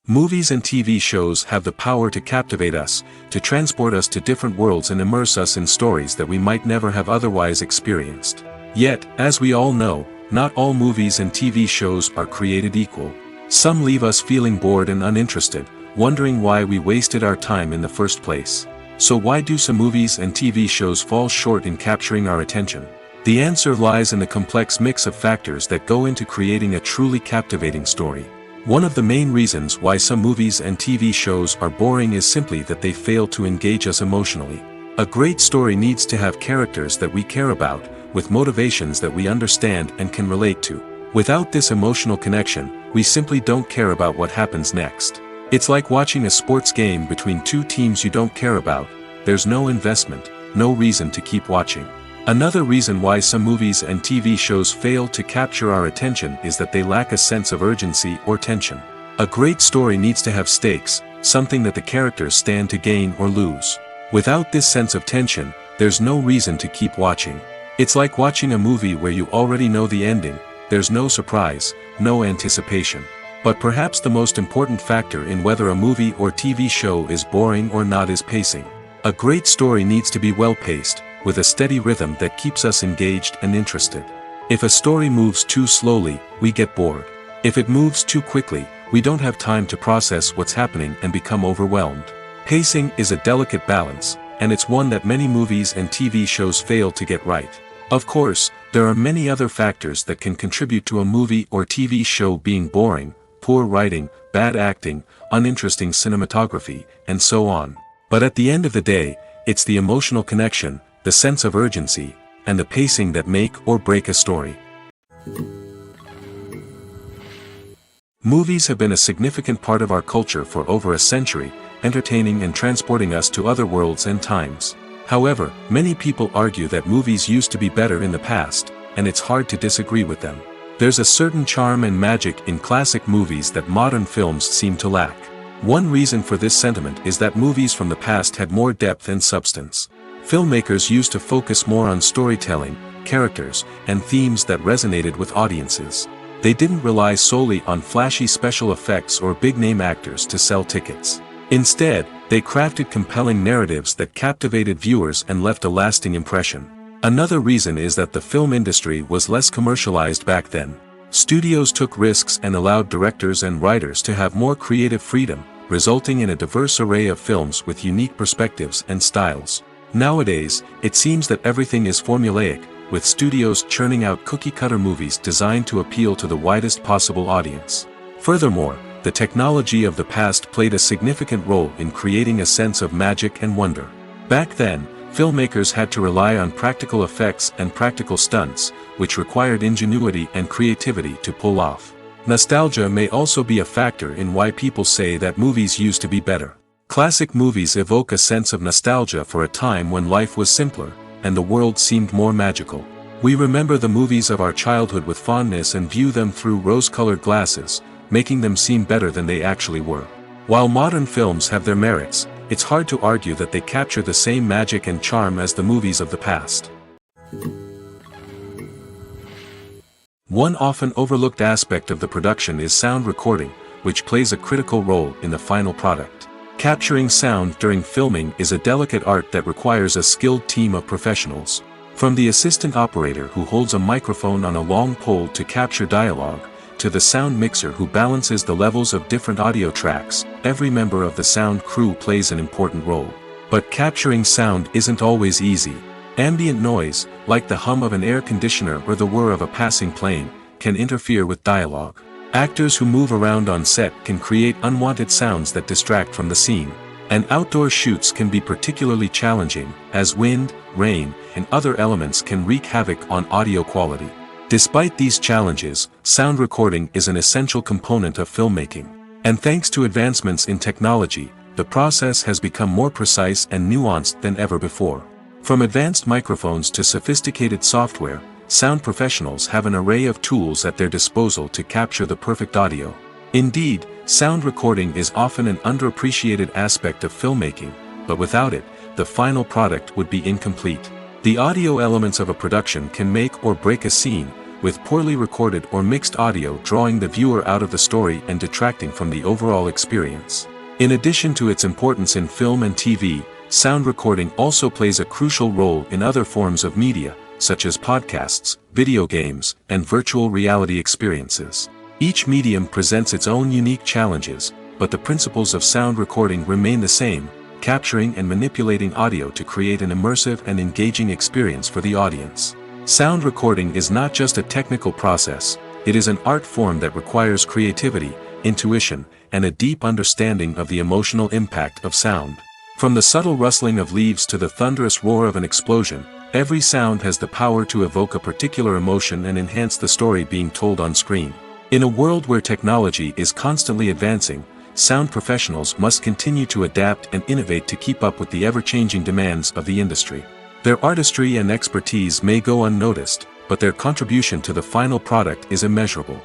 Movies and TV shows have the power to captivate us, to transport us to different worlds and immerse us in stories that we might never have otherwise experienced. Yet, as we all know, not all movies and TV shows are created equal. Some leave us feeling bored and uninterested, wondering why we wasted our time in the first place. So why do some movies and TV shows fall short in capturing our attention? The answer lies in the complex mix of factors that go into creating a truly captivating story. One of the main reasons why some movies and TV shows are boring is simply that they fail to engage us emotionally. A great story needs to have characters that we care about, with motivations that we understand and can relate to. Without this emotional connection, we simply don't care about what happens next. It's like watching a sports game between two teams you don't care about. There's no investment, no reason to keep watching. Another reason why some movies and TV shows fail to capture our attention is that they lack a sense of urgency or tension. A great story needs to have stakes, something that the characters stand to gain or lose. Without this sense of tension, there's no reason to keep watching. It's like watching a movie where you already know the ending. There's no surprise, no anticipation. But perhaps the most important factor in whether a movie or TV show is boring or not is pacing. A great story needs to be well-paced, with a steady rhythm that keeps us engaged and interested. If a story moves too slowly, we get bored. If it moves too quickly, we don't have time to process what's happening and become overwhelmed. Pacing is a delicate balance, and it's one that many movies and TV shows fail to get right. Of course, there are many other factors that can contribute to a movie or TV show being boring: poor writing, bad acting, uninteresting cinematography, and so on. But at the end of the day, it's the emotional connection, the sense of urgency, and the pacing that make or break a story. Movies have been a significant part of our culture for over a century, entertaining and transporting us to other worlds and times. However, many people argue that movies used to be better in the past, and it's hard to disagree with them. There's a certain charm and magic in classic movies that modern films seem to lack. One reason for this sentiment is that movies from the past had more depth and substance. Filmmakers used to focus more on storytelling, characters, and themes that resonated with audiences. They didn't rely solely on flashy special effects or big-name actors to sell tickets. Instead, they crafted compelling narratives that captivated viewers and left a lasting impression. Another reason is that the film industry was less commercialized back then. Studios took risks and allowed directors and writers to have more creative freedom, resulting in a diverse array of films with unique perspectives and styles. Nowadays, it seems that everything is formulaic, with studios churning out cookie-cutter movies designed to appeal to the widest possible audience. Furthermore, the technology of the past played a significant role in creating a sense of magic and wonder. Back then, filmmakers had to rely on practical effects and practical stunts, which required ingenuity and creativity to pull off. Nostalgia may also be a factor in why people say that movies used to be better. Classic movies evoke a sense of nostalgia for a time when life was simpler, and the world seemed more magical. We remember the movies of our childhood with fondness and view them through rose-colored glasses, making them seem better than they actually were. While modern films have their merits, it's hard to argue that they capture the same magic and charm as the movies of the past. One often overlooked aspect of the production is sound recording, which plays a critical role in the final product. Capturing sound during filming is a delicate art that requires a skilled team of professionals. From the assistant operator who holds a microphone on a long pole to capture dialogue, to the sound mixer who balances the levels of different audio tracks, every member of the sound crew plays an important role. But capturing sound isn't always easy. Ambient noise, like the hum of an air conditioner or the whir of a passing plane, can interfere with dialogue. Actors who move around on set can create unwanted sounds that distract from the scene. And outdoor shoots can be particularly challenging, as wind, rain, and other elements can wreak havoc on audio quality. Despite these challenges, sound recording is an essential component of filmmaking. And thanks to advancements in technology, the process has become more precise and nuanced than ever before. From advanced microphones to sophisticated software, sound professionals have an array of tools at their disposal to capture the perfect audio. Indeed, sound recording is often an underappreciated aspect of filmmaking, but without it, the final product would be incomplete. The audio elements of a production can make or break a scene, with poorly recorded or mixed audio drawing the viewer out of the story and detracting from the overall experience. In addition to its importance in film and TV, sound recording also plays a crucial role in other forms of media, such as podcasts, video games, and virtual reality experiences. Each medium presents its own unique challenges, but the principles of sound recording remain the same, capturing and manipulating audio to create an immersive and engaging experience for the audience. Sound recording is not just a technical process, it is an art form that requires creativity, intuition, and a deep understanding of the emotional impact of sound. From the subtle rustling of leaves to the thunderous roar of an explosion, every sound has the power to evoke a particular emotion and enhance the story being told on screen. In a world where technology is constantly advancing, sound professionals must continue to adapt and innovate to keep up with the ever-changing demands of the industry. Their artistry and expertise may go unnoticed, but their contribution to the final product is immeasurable.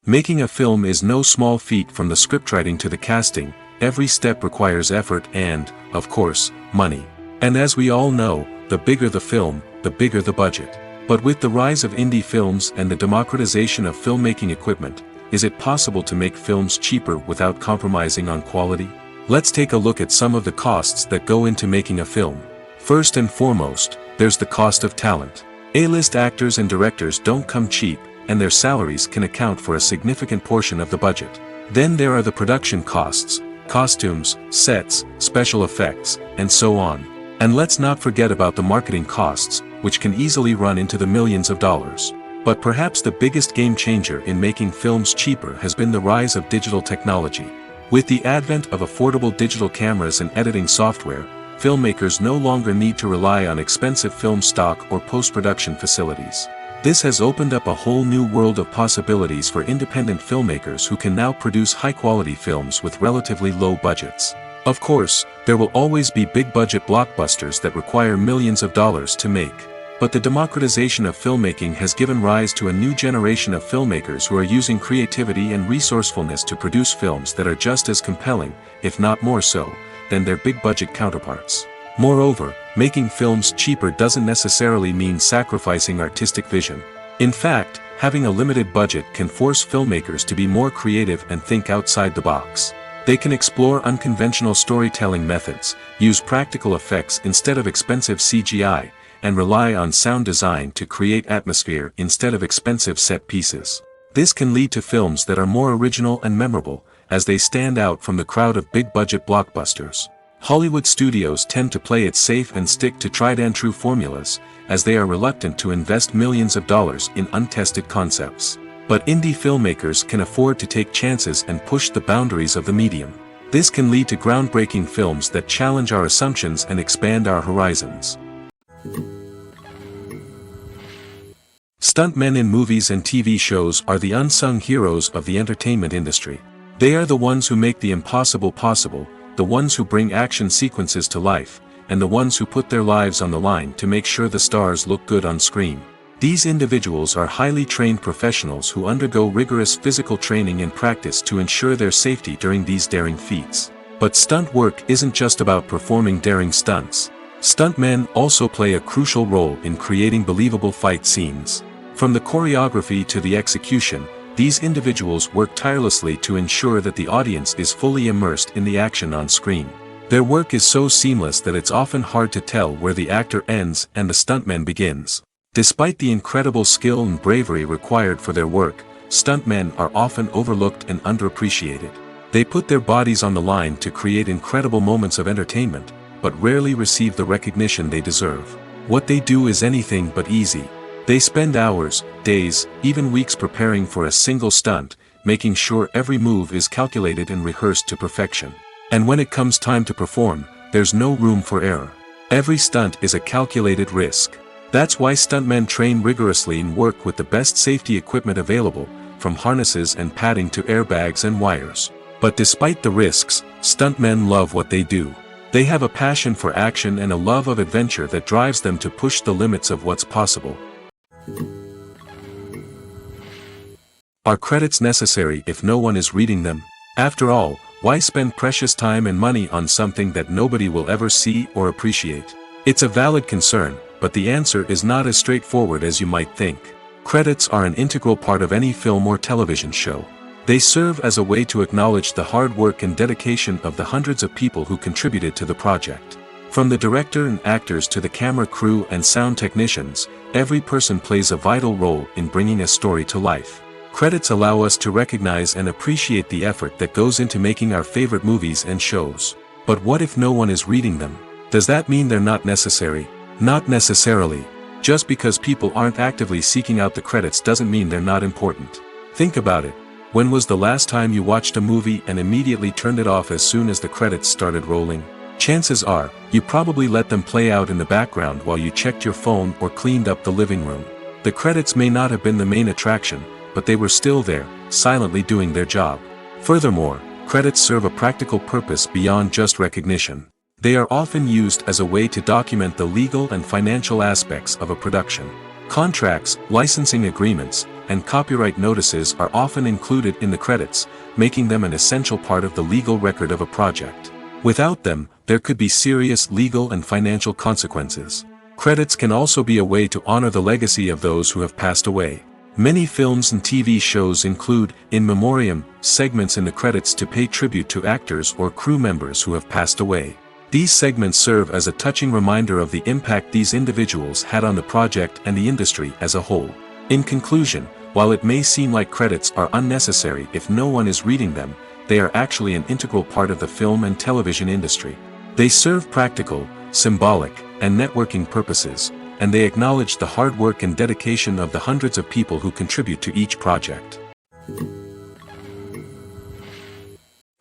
Making a film is no small feat. From the scriptwriting to the casting, every step requires effort and, of course, money. And as we all know, the bigger the film, the bigger the budget. But with the rise of indie films and the democratization of filmmaking equipment, is it possible to make films cheaper without compromising on quality? Let's take a look at some of the costs that go into making a film. First and foremost, there's the cost of talent. A-list actors and directors don't come cheap, and their salaries can account for a significant portion of the budget. Then there are the production costs, costumes, sets, special effects, and so on. And let's not forget about the marketing costs, which can easily run into the millions of dollars. But perhaps the biggest game changer in making films cheaper has been the rise of digital technology. With the advent of affordable digital cameras and editing software, filmmakers no longer need to rely on expensive film stock or post-production facilities. This has opened up a whole new world of possibilities for independent filmmakers who can now produce high-quality films with relatively low budgets. Of course, there will always be big-budget blockbusters that require millions of dollars to make. But the democratization of filmmaking has given rise to a new generation of filmmakers who are using creativity and resourcefulness to produce films that are just as compelling, if not more so, than their big-budget counterparts. Moreover, making films cheaper doesn't necessarily mean sacrificing artistic vision. In fact, having a limited budget can force filmmakers to be more creative and think outside the box. They can explore unconventional storytelling methods, use practical effects instead of expensive CGI, and rely on sound design to create atmosphere instead of expensive set pieces. This can lead to films that are more original and memorable, as they stand out from the crowd of big-budget blockbusters. Hollywood studios tend to play it safe and stick to tried-and-true formulas, as they are reluctant to invest millions of dollars in untested concepts. But indie filmmakers can afford to take chances and push the boundaries of the medium. This can lead to groundbreaking films that challenge our assumptions and expand our horizons. Stuntmen in movies and TV shows are the unsung heroes of the entertainment industry. They are the ones who make the impossible possible, the ones who bring action sequences to life, and the ones who put their lives on the line to make sure the stars look good on screen. These individuals are highly trained professionals who undergo rigorous physical training and practice to ensure their safety during these daring feats. But stunt work isn't just about performing daring stunts. Stuntmen also play a crucial role in creating believable fight scenes. From the choreography to the execution, these individuals work tirelessly to ensure that the audience is fully immersed in the action on screen. Their work is so seamless that it's often hard to tell where the actor ends and the stuntman begins. Despite the incredible skill and bravery required for their work, stuntmen are often overlooked and underappreciated. They put their bodies on the line to create incredible moments of entertainment, but rarely receive the recognition they deserve. What they do is anything but easy. They spend hours, days, even weeks preparing for a single stunt, making sure every move is calculated and rehearsed to perfection. And when it comes time to perform, there's no room for error. Every stunt is a calculated risk. That's why stuntmen train rigorously and work with the best safety equipment available, from harnesses and padding to airbags and wires. But despite the risks, stuntmen love what they do. They have a passion for action and a love of adventure that drives them to push the limits of what's possible. Are credits necessary if no one is reading them? After all, why spend precious time and money on something that nobody will ever see or appreciate? It's a valid concern, but the answer is not as straightforward as you might think. Credits are an integral part of any film or television show. They serve as a way to acknowledge the hard work and dedication of the hundreds of people who contributed to the project. From the director and actors to the camera crew and sound technicians, every person plays a vital role in bringing a story to life. Credits allow us to recognize and appreciate the effort that goes into making our favorite movies and shows. But what if no one is reading them? Does that mean they're not necessary? Not necessarily. Just because people aren't actively seeking out the credits doesn't mean they're not important. Think about it. When was the last time you watched a movie and immediately turned it off as soon as the credits started rolling? Chances are, you probably let them play out in the background while you checked your phone or cleaned up the living room. The credits may not have been the main attraction, but they were still there, silently doing their job. Furthermore, credits serve a practical purpose beyond just recognition. They are often used as a way to document the legal and financial aspects of a production. Contracts, licensing agreements, and copyright notices are often included in the credits, making them an essential part of the legal record of a project. Without them, there could be serious legal and financial consequences. Credits can also be a way to honor the legacy of those who have passed away. Many films and TV shows include, in memoriam, segments in the credits to pay tribute to actors or crew members who have passed away. These segments serve as a touching reminder of the impact these individuals had on the project and the industry as a whole. In conclusion, while it may seem like credits are unnecessary if no one is reading them, they are actually an integral part of the film and television industry. They serve practical, symbolic, and networking purposes, and they acknowledge the hard work and dedication of the hundreds of people who contribute to each project.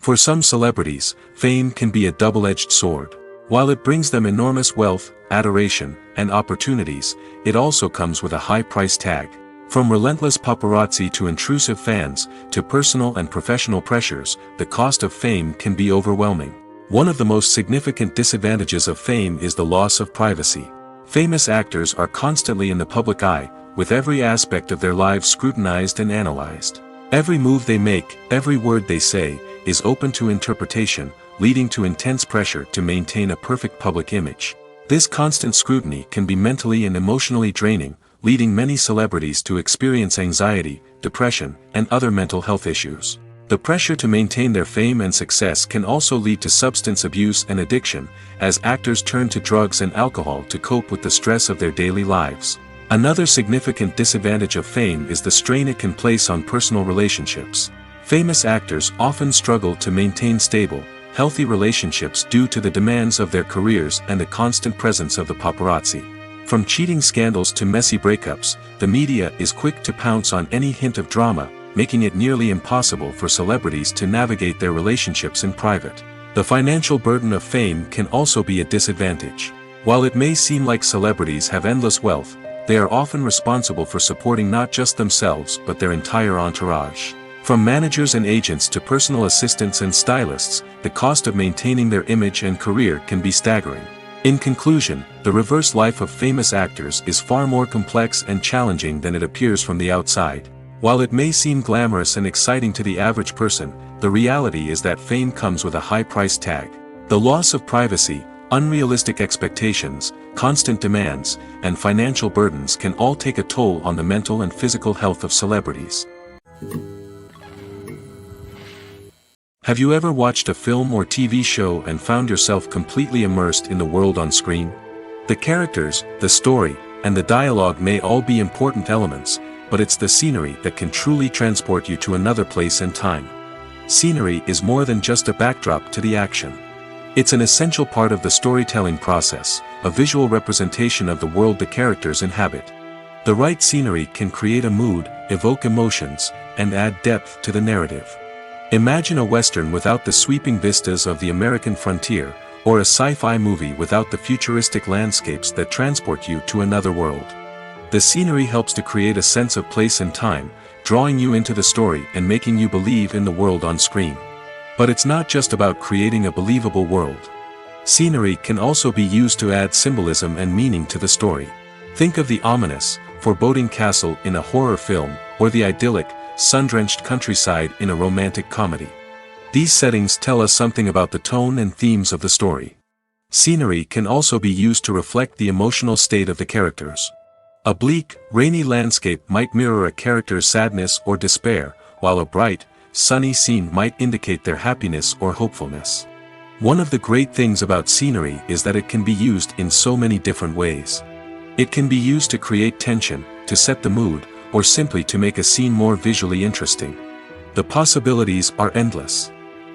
For some celebrities, fame can be a double-edged sword. While it brings them enormous wealth, adoration, and opportunities, it also comes with a high price tag. From relentless paparazzi to intrusive fans, to personal and professional pressures, the cost of fame can be overwhelming. One of the most significant disadvantages of fame is the loss of privacy. Famous actors are constantly in the public eye, with every aspect of their lives scrutinized and analyzed. Every move they make, every word they say, is open to interpretation, leading to intense pressure to maintain a perfect public image. This constant scrutiny can be mentally and emotionally draining, leading many celebrities to experience anxiety, depression, and other mental health issues. The pressure to maintain their fame and success can also lead to substance abuse and addiction, as actors turn to drugs and alcohol to cope with the stress of their daily lives. Another significant disadvantage of fame is the strain it can place on personal relationships. Famous actors often struggle to maintain stable, healthy relationships due to the demands of their careers and the constant presence of the paparazzi. From cheating scandals to messy breakups, the media is quick to pounce on any hint of drama, making it nearly impossible for celebrities to navigate their relationships in private. The financial burden of fame can also be a disadvantage. While it may seem like celebrities have endless wealth, they are often responsible for supporting not just themselves but their entire entourage. From managers and agents to personal assistants and stylists, the cost of maintaining their image and career can be staggering. In conclusion, the reverse life of famous actors is far more complex and challenging than it appears from the outside. While it may seem glamorous and exciting to the average person, the reality is that fame comes with a high price tag. The loss of privacy, unrealistic expectations, constant demands, and financial burdens can all take a toll on the mental and physical health of celebrities. Have you ever watched a film or TV show and found yourself completely immersed in the world on screen? The characters, the story, and the dialogue may all be important elements, but it's the scenery that can truly transport you to another place and time. Scenery is more than just a backdrop to the action. It's an essential part of the storytelling process, a visual representation of the world the characters inhabit. The right scenery can create a mood, evoke emotions, and add depth to the narrative. Imagine a Western without the sweeping vistas of the American frontier, or a sci-fi movie without the futuristic landscapes that transport you to another world. The scenery helps to create a sense of place and time, drawing you into the story and making you believe in the world on screen. But it's not just about creating a believable world. Scenery can also be used to add symbolism and meaning to the story. Think of the ominous, foreboding castle in a horror film, or the idyllic, sun-drenched countryside in a romantic comedy. These settings tell us something about the tone and themes of the story. Scenery can also be used to reflect the emotional state of the characters. A bleak, rainy landscape might mirror a character's sadness or despair, while a bright, sunny scene might indicate their happiness or hopefulness. One of the great things about scenery is that it can be used in so many different ways. It can be used to create tension, to set the mood, or simply to make a scene more visually interesting. The possibilities are endless.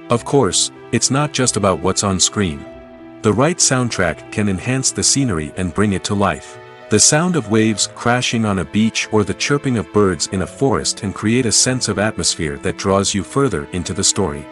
Of course, it's not just about what's on screen. The right soundtrack can enhance the scenery and bring it to life. The sound of waves crashing on a beach or the chirping of birds in a forest can create a sense of atmosphere that draws you further into the story.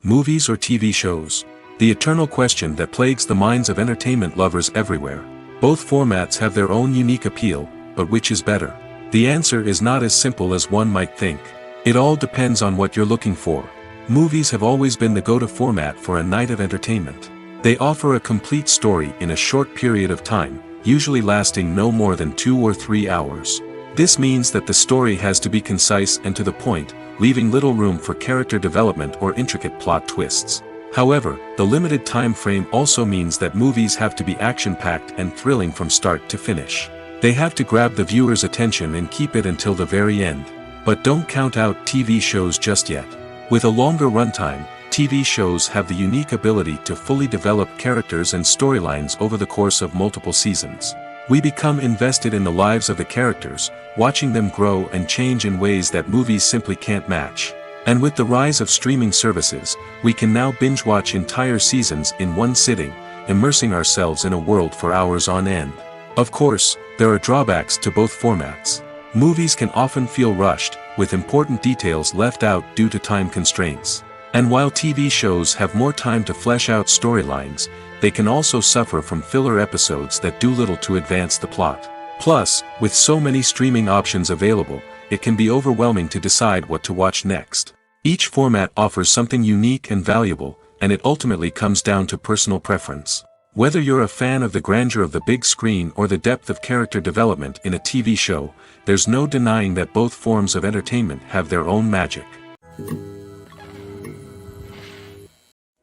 Movies or TV shows? The eternal question that plagues the minds of entertainment lovers everywhere. Both formats have their own unique appeal, but which is better? The answer is not as simple as one might think. It all depends on what you're looking for. Movies have always been the go-to format for a night of entertainment. They offer a complete story in a short period of time, usually lasting no more than 2 or 3 hours. This means that the story has to be concise and to the point, leaving little room for character development or intricate plot twists. However, the limited time frame also means that movies have to be action-packed and thrilling from start to finish. They have to grab the viewer's attention and keep it until the very end. But don't count out TV shows just yet. With a longer runtime, TV shows have the unique ability to fully develop characters and storylines over the course of multiple seasons. We become invested in the lives of the characters, watching them grow and change in ways that movies simply can't match. And with the rise of streaming services, we can now binge-watch entire seasons in one sitting, immersing ourselves in a world for hours on end. Of course, there are drawbacks to both formats. Movies can often feel rushed, with important details left out due to time constraints. And while TV shows have more time to flesh out storylines, they can also suffer from filler episodes that do little to advance the plot. Plus, with so many streaming options available, it can be overwhelming to decide what to watch next. Each format offers something unique and valuable, and it ultimately comes down to personal preference. Whether you're a fan of the grandeur of the big screen or the depth of character development in a TV show, there's no denying that both forms of entertainment have their own magic.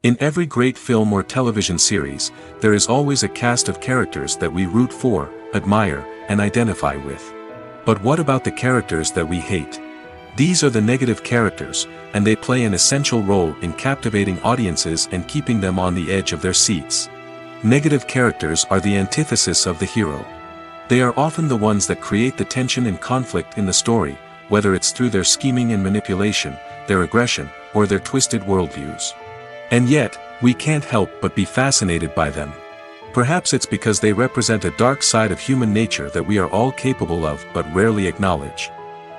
In every great film or television series, there is always a cast of characters that we root for, admire, and identify with. But what about the characters that we hate? These are the negative characters, and they play an essential role in captivating audiences and keeping them on the edge of their seats. Negative characters are the antithesis of the hero. They are often the ones that create the tension and conflict in the story, whether it's through their scheming and manipulation, their aggression, or their twisted worldviews. And yet, we can't help but be fascinated by them. Perhaps it's because they represent a dark side of human nature that we are all capable of but rarely acknowledge.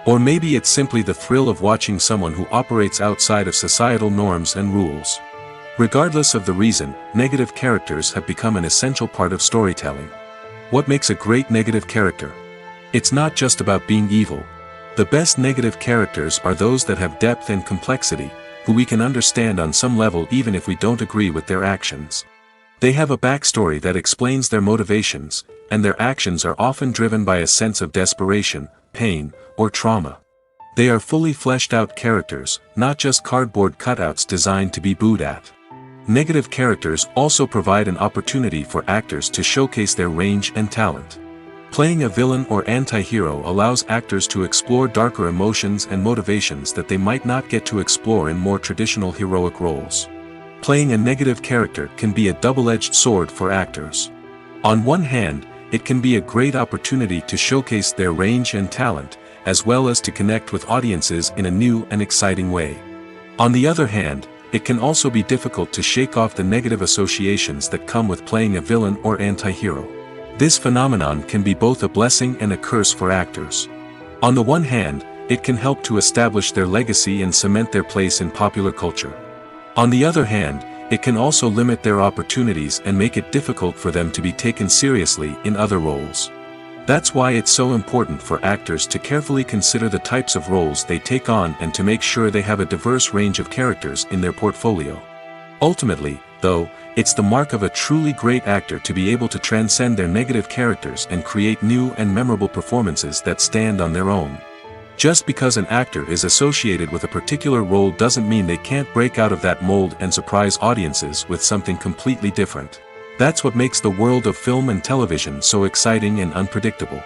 Or maybe it's simply the thrill of watching someone who operates outside of societal norms and rules. Regardless of the reason, negative characters have become an essential part of storytelling. What makes a great negative character? It's not just about being evil. The best negative characters are those that have depth and complexity, who we can understand on some level even if we don't agree with their actions. They have a backstory that explains their motivations, and their actions are often driven by a sense of desperation, pain, or trauma. They are fully fleshed out characters, not just cardboard cutouts designed to be booed at. Negative characters also provide an opportunity for actors to showcase their range and talent. Playing a villain or anti-hero allows actors to explore darker emotions and motivations that they might not get to explore in more traditional heroic roles. Playing a negative character can be a double-edged sword for actors. On one hand, it can be a great opportunity to showcase their range and talent, as well as to connect with audiences in a new and exciting way. On the other hand, it can also be difficult to shake off the negative associations that come with playing a villain or anti-hero. This phenomenon can be both a blessing and a curse for actors. On the one hand, it can help to establish their legacy and cement their place in popular culture. On the other hand, it can also limit their opportunities and make it difficult for them to be taken seriously in other roles. That's why it's so important for actors to carefully consider the types of roles they take on and to make sure they have a diverse range of characters in their portfolio. Ultimately, though, it's the mark of a truly great actor to be able to transcend their negative characters and create new and memorable performances that stand on their own. Just because an actor is associated with a particular role doesn't mean they can't break out of that mold and surprise audiences with something completely different. That's what makes the world of film and television so exciting and unpredictable.